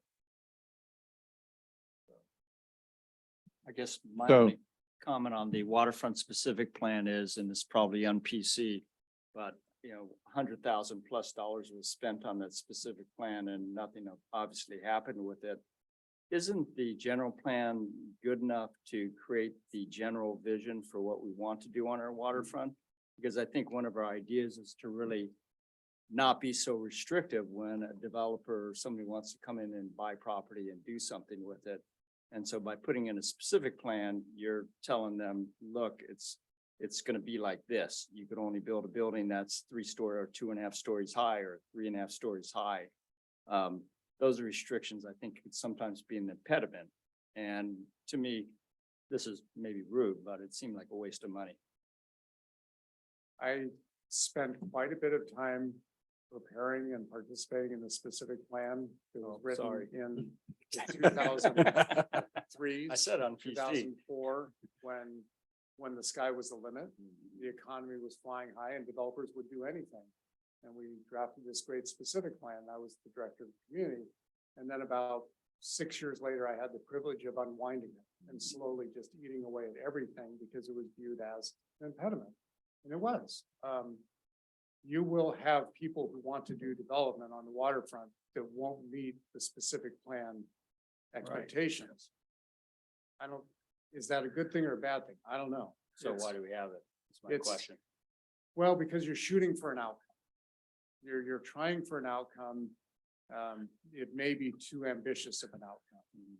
I guess my So- only comment on the waterfront specific plan is, and it's probably on PC, but $100,000+ was spent on that specific plan and nothing obviously happened with it. Isn't the general plan good enough to create the general vision for what we want to do on our waterfront? Because I think one of our ideas is to really not be so restrictive when a developer or somebody wants to come in and buy property and do something with it. And so by putting in a specific plan, you're telling them, look, it's gonna be like this. You could only build a building that's 3-story or 2.5 stories high or 3.5 stories high. Those restrictions, I think, could sometimes be an impediment. And to me, this is maybe rude, but it seemed like a waste of money. I spent quite a bit of time preparing and participating in the specific plan that was Oh, written sorry. in 2003. I said on Two PC. thousand four, when the sky was the limit, the economy was flying high and developers would do anything. And we drafted this great specific plan. I was the director of the community. And then about 6 years later, I had the privilege of unwinding it and slowly just eating away at everything because it was viewed as an impediment. And it was. You will have people who want to do development on the waterfront that won't meet the specific plan expectations. Is that a good thing or a bad thing? I don't know. So It's- why do we have it? That's my it's- question. Well, because you're shooting for an outcome. You're trying for an outcome. It may be too ambitious of an outcome.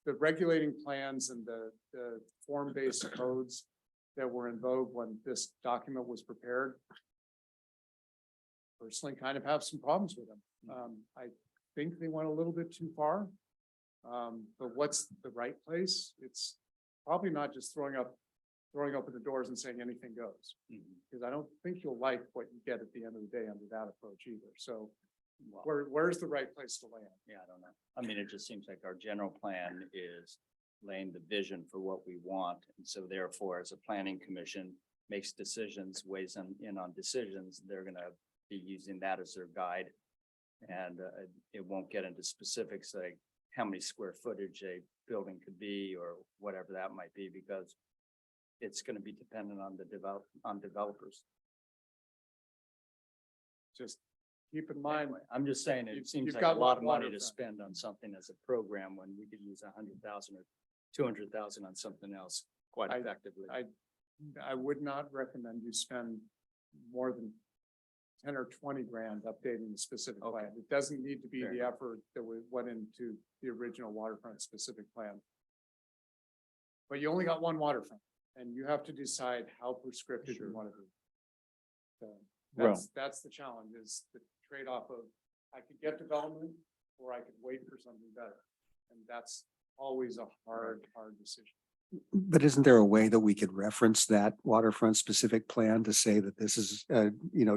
The regulating plans and the form-based codes that were in vogue when this document was prepared, personally kind of have some problems with them. I think they went a little bit too far. But what's the right place? It's probably not just throwing open the doors and saying anything goes. Because I don't think you'll like what you get at the end of the day under that approach either. So Well, where's the right place to land? yeah, I don't know. I mean, it just seems like our general plan is laying the vision for what we want. And so therefore, as a planning commission makes decisions, weighs in on decisions, they're gonna be using that as their guide. And it won't get into specifics like how many square footage a building could be or whatever that might be, because it's gonna be dependent on developers. Just keep in mind, Anyway, I'm just saying, you've- it seems you've like got a lot of money to waterfront. spend on something as a program when we could use 100,000 or 200,000 on something else quite I- effectively. I would not recommend you spend more than 10 or 20 grand updating the specific Okay. plan. It doesn't need to be Fair the enough. effort that went into the original waterfront specific plan. But you only got one waterfront and you have to decide how prescriptive you Sure. want to be. So Well- that's the challenge, is the trade-off of I could get development or I could wait for something better. And that's always a hard decision. But isn't there a way that we could reference that waterfront specific plan to say that this is,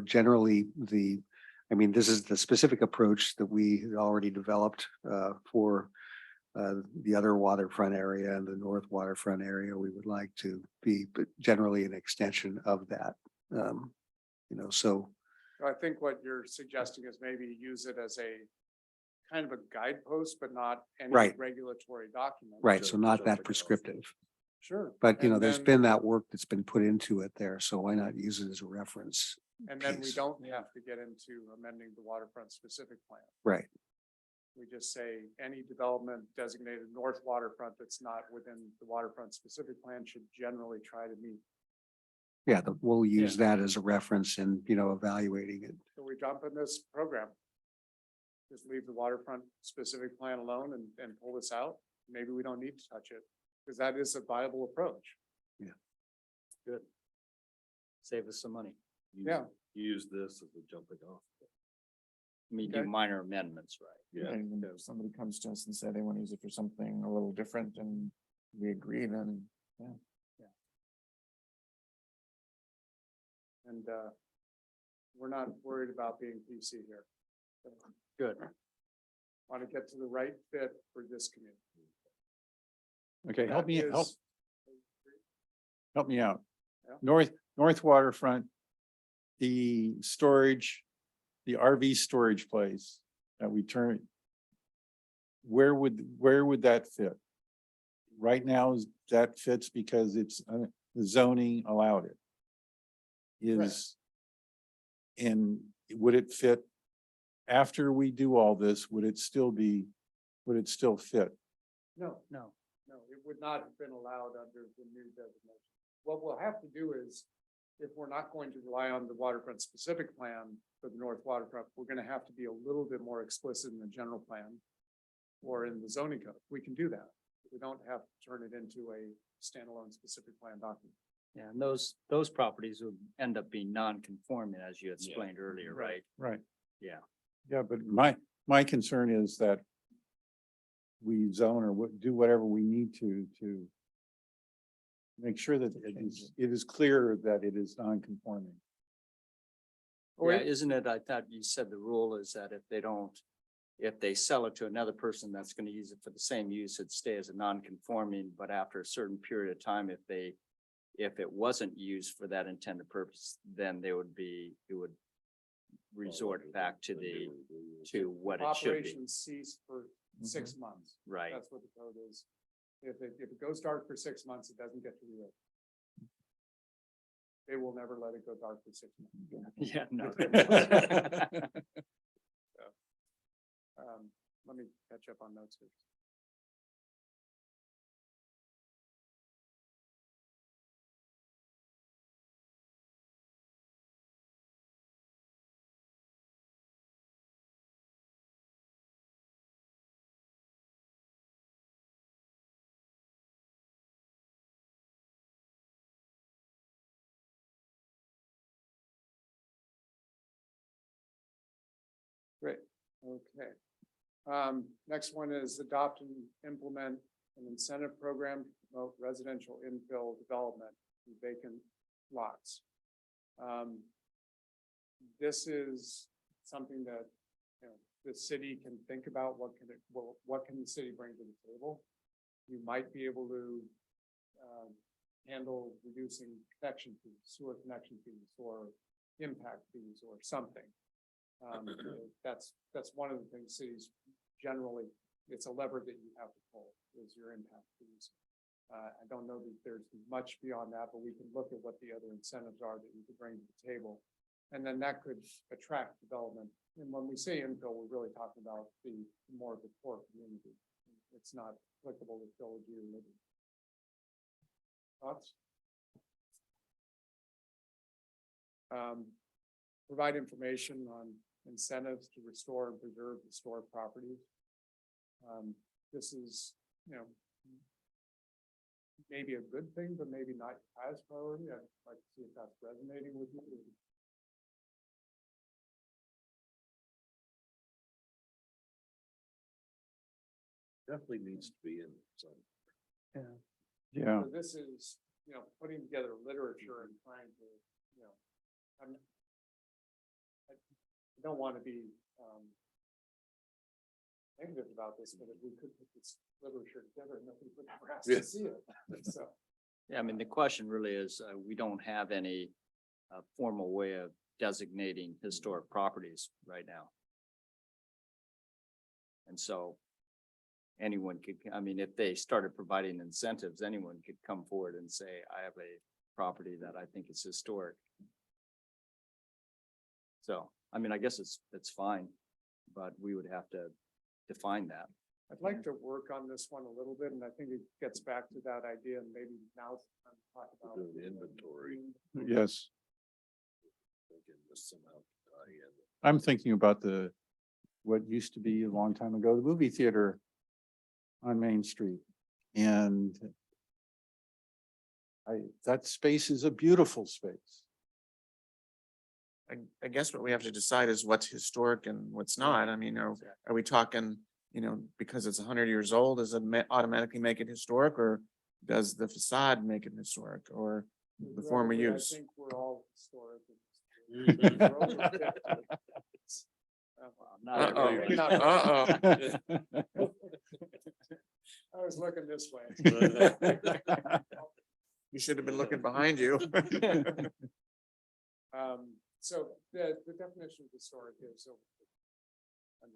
generally this is the specific approach that we had already developed for the other waterfront area and the north waterfront area. We would like to be generally an extension of that. So I think what you're suggesting is maybe use it as a kind of a guidepost, but not any Right. regulatory document. right, so not Jumping that off. prescriptive. Sure. But And there's then- been that work that's been put into it there, so why not use it as a reference? And then we piece. don't have to get into amending the waterfront specific plan. Right, We just say any development designated north waterfront that's not within the waterfront specific plan should generally try to meet. yeah, we'll use that as a reference in, evaluating it. So we jump in this program. Just leave the waterfront specific plan alone and pull this out. Maybe we don't need to touch it, because that is a viable approach. Good. Save us some money. Yeah. Use this as a jumping off. I mean, do Okay. minor amendments, right? Yeah. And if somebody comes to us and say they want to use it for something a little different and we agree, then And we're not worried about being PC here. Good. Want to get to the right fit for this community. Okay, help me, That help, is- help me out. Yeah. North waterfront, the storage, the RV storage place that we turn. Where would that fit? Right now, that fits because it's, the zoning allowed it. Is. And would it fit after we do all this, would it still fit? No, No. no, it would not have been allowed under the new designation. What we'll have to do is, if we're not going to rely on the waterfront specific plan for the north waterfront, we're gonna have to be a little bit more explicit in the general plan. or in the zoning code. We can do that. We don't have to turn it into a standalone specific plan document. Yeah, and those properties would end up being non-conforming, as you explained earlier, right? Right. Yeah. Yeah, but my concern is that we zone or do whatever we need to make sure that it is clear that it is non-conforming. Or Yeah, isn't it? I thought you said the rule is that if they sell it to another person that's gonna use it for the same use, it'd stay as a non-conforming, but after a certain period of time, if it wasn't used for that intended purpose, then it would resort back to what it should be. operations cease for 6 months. Right. That's what the code is. If it goes dark for 6 months, it doesn't get to reopen. They will never let it go dark for 6 months. Yeah, no. Let me catch up on notes here. Great, okay. Next one is adopt and implement an incentive program to promote residential infill development in vacant lots. This is something that, the city can think about. What can the city bring to the table? You might be able to handle reducing connection fees, sewer connection fees, or impact fees, or something. That's one of the things cities generally, it's a lever that you have to pull, is your impact fees. I don't know that there's much beyond that, but we can look at what the other incentives are that you could bring to the table. And then that could attract development. And when we say infill, we're really talking about the more of the core community. It's not applicable to Trilogy or Liberty. Thoughts? Provide information on incentives to restore and preserve historic properties. This is, maybe a good thing, but maybe not as priority. I'd like to see if that's resonating with you. Definitely needs to be in some. Yeah. So this is, putting together literature and trying to, I don't want to be negative about this, but if we could put this literature together, nobody would ever ask to see it. So, Yeah, I mean, the question really is, we don't have any formal way of designating historic properties right now. And so anyone could, I mean, if they started providing incentives, anyone could come forward and say, I have a property that I think is historic. So, I mean, I guess it's fine, but we would have to define that. I'd like to work on this one a little bit, and I think it gets back to that idea, and maybe now's the time to talk about Do the inventory. Yes, Thinking this somehow tie in. I'm thinking about what used to be a long time ago, the movie theater on Main Street. And that space is a beautiful space. I guess what we have to decide is what's historic and what's not. I mean, are we talking, because it's 100 years old, does it automatically make it historic, or does the facade make it historic, or the former use? I think we're all historic. Not Uh-oh. everybody. Uh-oh. I was looking this way. You should have been looking behind you. So the definition of historic is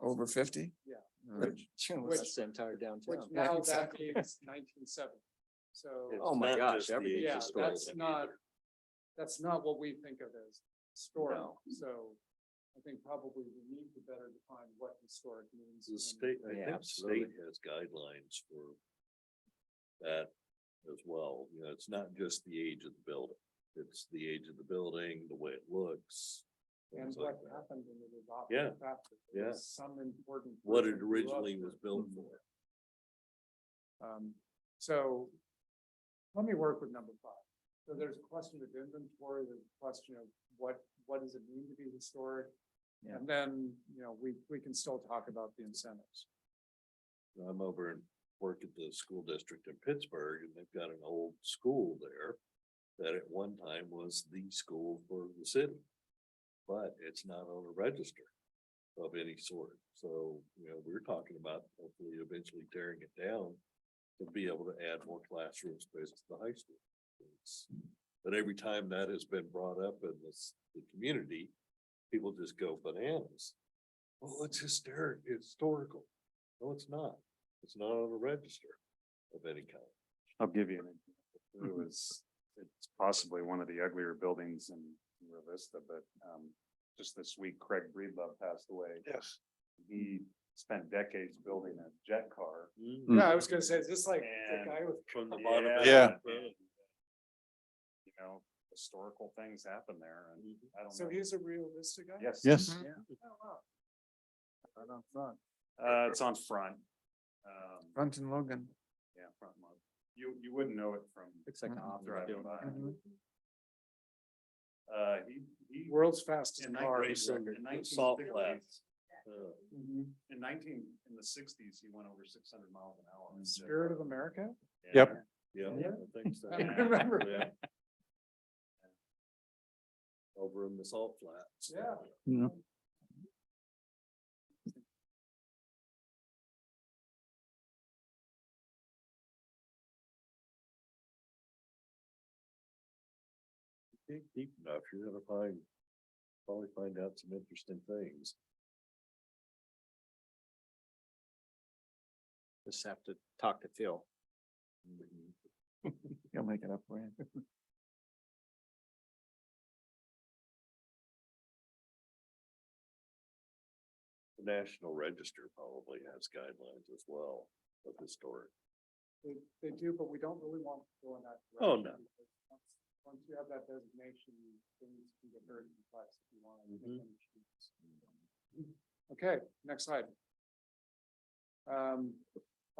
Over 50? Yeah. Which- That's the entire which downtown. now that exactly. is 1970. So, Oh my Not gosh, just the everything's age yeah, of the historic. building that's not what we think of as historic. No. So I think probably we need to better define what historic means. The state, I Yeah, think the absolutely. state has guidelines for that as well. It's not just the age of the building. It's the age of the building, the way it looks, And what happened when it was off. Yeah, yeah. Some important. What person it grew up originally was there. built for. So let me work with number 5. So there's a question of inventory, there's a question of what does it mean to be historic? Yeah. And then, we can still talk about the incentives. I'm over and work at the school district in Pittsburgh, and they've got an old school there that at one time was the school for the city. But it's not on a register of any sort. So, we're talking about hopefully eventually tearing it down to be able to add more classroom space to the high school. But every time that has been brought up in the community, people just go bananas. Oh, it's historical. No, it's not. It's not on a register of any kind. I'll give you an example. It's possibly one of the uglier buildings in Rio Vista, but just this week, Craig Breedlove passed away. Yes. He spent decades building a jet car. Yeah, I was gonna say, is this like the And guy with? From the bottom. Yeah. and, historical things happen there, and I don't So know. he's a Rio Vista guy? Yes. Yes. Oh, wow. Right on front. It's on front. Front and Logan. Yeah, front month. You wouldn't know it from. Looks like an driving by. He. World's fastest In car. 1960s, Salt flats. in the 60s, he went over 600 miles an hour. Spirit of America? Yep. Yeah, I think so. I remember. Yeah. Over in the salt flats. Yeah. Dig deep enough, you're gonna probably find out some interesting things. Just have to talk to Phil. He'll make it up for you. The National Register probably has guidelines as well of historic. They do, but we don't really want to go in that. Oh, direction, no. because Once you have that designation, things can get very complex if you want to. make any changes. Okay, next slide.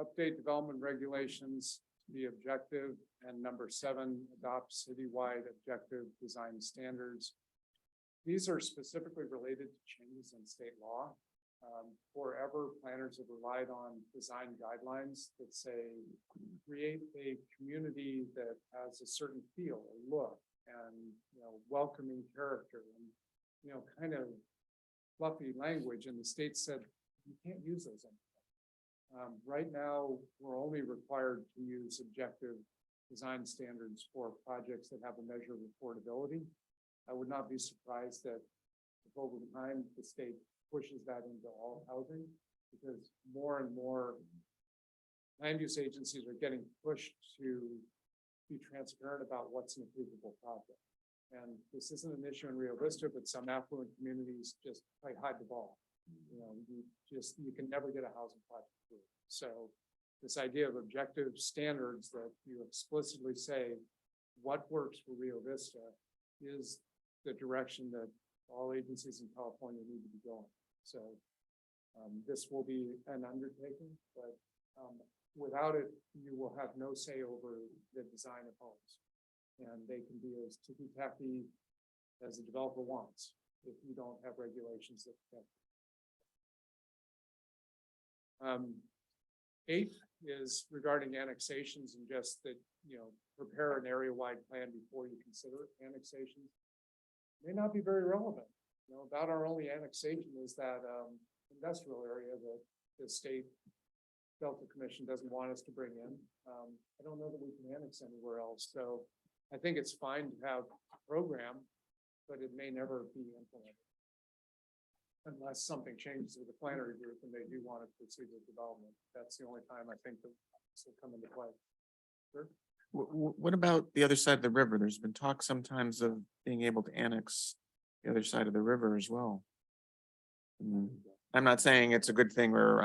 Update development regulations to be objective, and number 7, adopt citywide objective design standards. These are specifically related to changes in state law. Forever, planners have relied on design guidelines that say, create a community that has a certain feel or look and, welcoming character and, kind of fluffy language. And the state said, you can't use those anymore. Right now, we're only required to use objective design standards for projects that have a measure of affordability. I would not be surprised that if over time the state pushes that into all housing, because more and more land use agencies are getting pushed to be transparent about what's an approvable project. And this isn't an issue in Rio Vista, but some affluent communities just play hide the ball. You can never get a housing project through. So this idea of objective standards that you explicitly say what works for Rio Vista is the direction that all agencies in California need to be going. So this will be an undertaking, but without it, you will have no say over the design of homes. And they can be as ticky-tacky as the developer wants if you don't have regulations that protect. 8 is regarding annexations, and just that, prepare an area-wide plan before you consider annexations. May not be very relevant. About our only annexation is that industrial area that the state Delta Commission doesn't want us to bring in. I don't know that we can annex anywhere else. So I think it's fine to have a program, but it may never be implemented. Unless something changes with the planning group and they do want to proceed with development. That's the only time I think that this will come into play. Sure. What about the other side of the river? There's been talk sometimes of being able to annex the other side of the river as well. I'm not saying it's a good thing or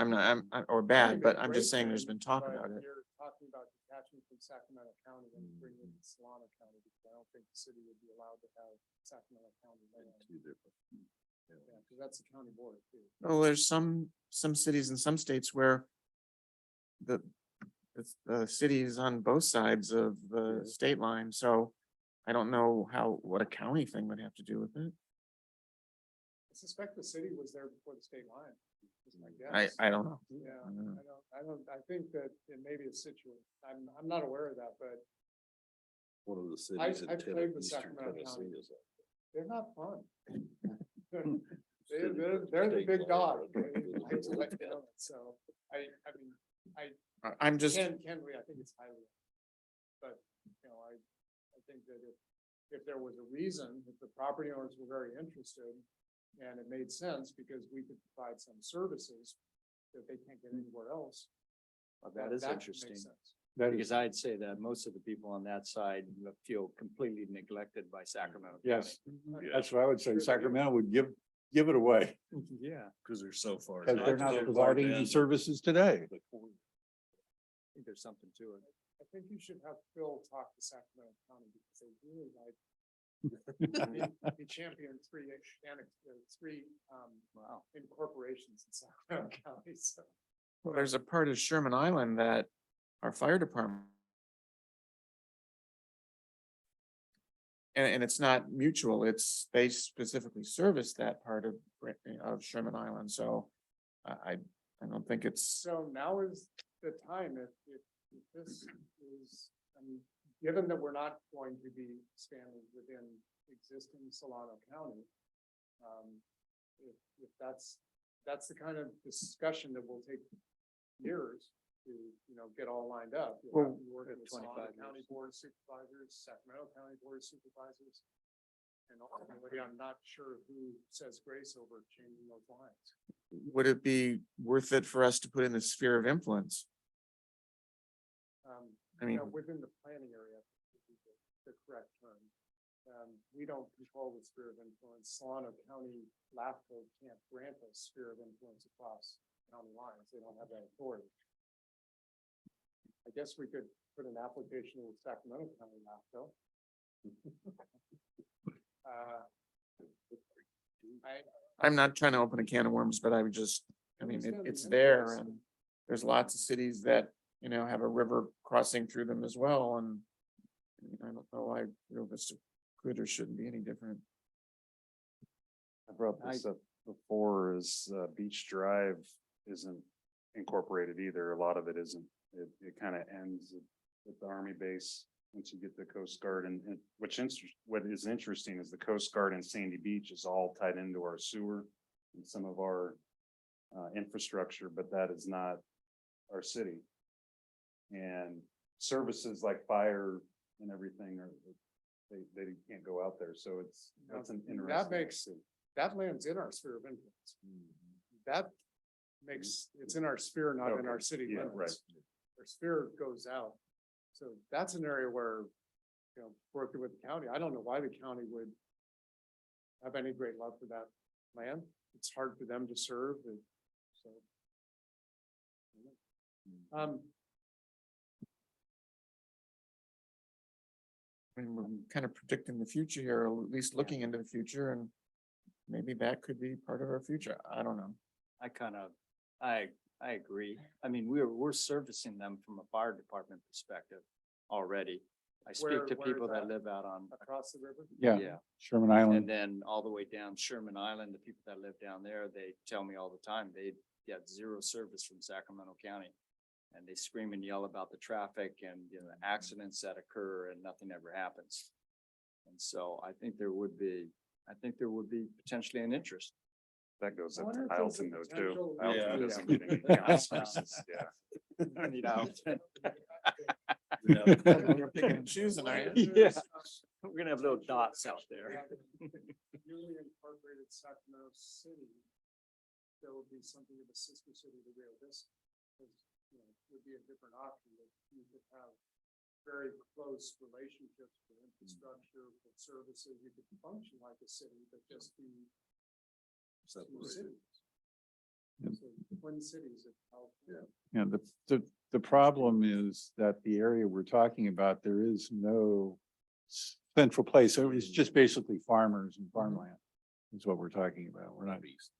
or bad, but I'm just saying there's been talk about it. You're talking about detachment from from Sacramento County and bring it to Solano County, because I don't think the city would be allowed to have Sacramento County land. Two different. Yeah, because that's the county board too. Well, there's some cities in some states where the city is on both sides of the state line, so I don't know what a county thing would have to do with it. I suspect the city was there before the state line. is my I guess. don't know. Yeah, I don't know. I think that it may be a situation, I'm not aware of that, but One of the cities in I've played with Eastern Sacramento Tennessee County. is. they're not fun. They're the big dog. I hate to let you know that. So I mean, I'm just, candidly, I think it's highly. But, you know, I think that if there was a reason, if the property owners were very interested and it made sense because we could provide some services that they can't get anywhere else. That is could make interesting. sense. That Because is, I'd say that most of the people on that side feel completely neglected by Sacramento County. yes, that's what I would say. Sacramento would give it away Yeah, Cause they're so far. because they're not so far providing down the services today. the corner. I think there's something to it. I think you should have Phil talk to Sacramento County because they really like. He championed three Wow. incorporations in Sacramento County, so. well, there's a part of Sherman Island that our fire department. And it's not mutual, they specifically service that part of Sherman Island, so I don't think it's, So now is the time, if this is, I mean, given that we're not going to be standing within existing Solano County. If that's the kind of discussion that will take years to, get all lined up. You'll have to be working with Solano 25 County years. Board of Supervisors, Sacramento County Board of Supervisors. And ultimately, I'm not sure who says grace over changing those lines. would it be worth it for us to put in the sphere of influence? I mean, Within the planning area, would be the correct term. We don't control the sphere of influence. Solano County, LAFCO can't grant us sphere of influence across county lines. They don't have that authority. I guess we could put an application with Sacramento County LAFCO. I'm not trying to open a can of worms, but I would just, I mean, it's there and there's lots of cities that, have a river crossing through them as well, and I don't know why Rio Vista could or shouldn't be any different. I brought this up before is Beach Drive isn't incorporated either. A lot of it isn't. It kind of ends at the Army base once you get the Coast Guard and what is interesting is the Coast Guard in Sandy Beach is all tied into our sewer and some of our infrastructure, but that is not our city. And services like fire and everything are, they can't go out there. So that's an interesting. That lands in our sphere of influence. That makes, it's in our sphere, not in our city Yeah, limits. right. Our sphere goes out. So that's an area where, working with the county, I don't know why the county would have any great love for that land. It's hard for them to serve, so. I mean, we're kind of predicting the future here, or at least looking into the future, and maybe that could be part of our future. I don't know. I agree. I mean, we're servicing them from a fire department perspective already. I speak to Where people is that that? live out on, Across the river? Yeah, Sherman Island. and then all the way down Sherman Island, the people that live down there, they tell me all the time, they get zero service from Sacramento County. And they scream and yell about the traffic and, accidents that occur and nothing ever happens. And so I think there would be potentially an interest. That goes I up wonder to if there's a Alton though too. potential- Alton Yeah. doesn't get any county services, yeah. You're picking and choosing, are you? Yeah. We're gonna have little dots out there. Newly incorporated Sacramento City, there would be something of a sister city to Rio Vista. Would be a different option that you could have very close relationships for infrastructure, for services. You could function like a city, but just be two cities. Twin Cities of California. Yeah, the problem is that the area we're talking about, there is no central place. So it's just basically farmers and farmland is what we're talking about. We're not east.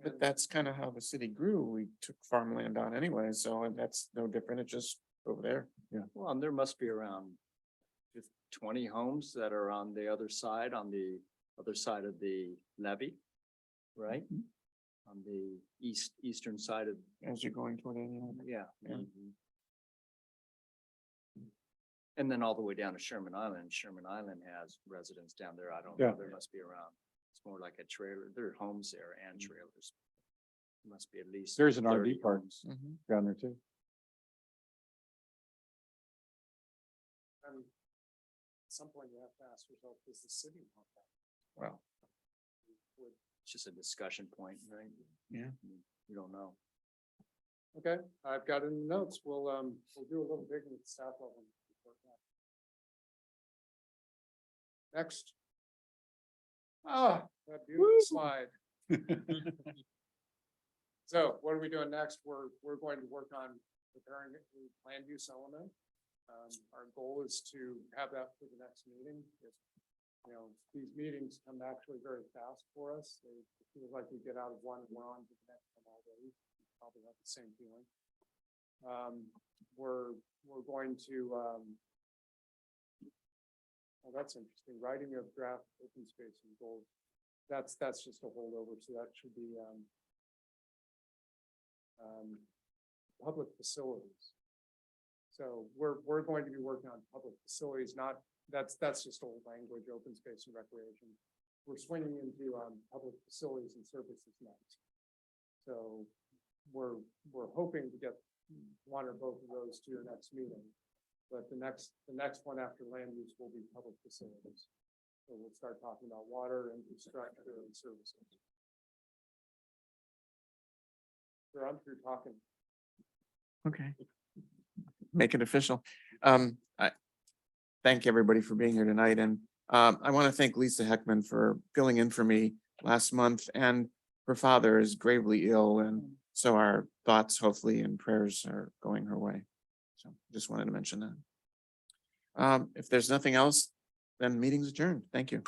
But that's kind of how the city grew. We took farmland on anyway, so and that's no different. It's just over there. Well, and there must be around 20 homes that are on the other side of the levee, right? On the eastern side of, As you're going toward Indiana. yeah. Yeah. And then all the way down to Sherman Island. Sherman Island has residents down there. I don't Yeah. know. There must be around. It's more like a trailer. There are homes there and trailers. There must be at least. There's an 30 RV park homes. Mhm. down there too. And at some point you have to ask yourself, does the city want that? Well, It's just a discussion point, right? Yeah. You don't know. Okay, I've got it in the notes. We'll do a little digging at the staff level. Next. Ah, that beautiful slide. So what are we doing next? We're going to work on preparing a land use element. Our goal is to have that for the next meeting. If, you know, these meetings come actually very fast for us. They feel like we get out of one and we're on to the next one already. You probably have the same feeling. We're going to, well, that's interesting. Writing of draft open space and goals. That's just a holdover. So that should be, public facilities. So we're going to be working on public facilities, not, that's just old language, open space and recreation. We're swinging into, public facilities and services next. So we're hoping to get one or both of those to your next meeting. But the next one after land use will be public facilities. So we'll start talking about water, infrastructure and services. So I'm through talking. okay. Make it official. I thank everybody for being here tonight. And I want to thank Lisa Heckman for filling in for me last month, and her father is gravely ill. And so our thoughts, hopefully, and prayers are going her way. So just wanted to mention that. If there's nothing else, then meeting's adjourned. Thank you.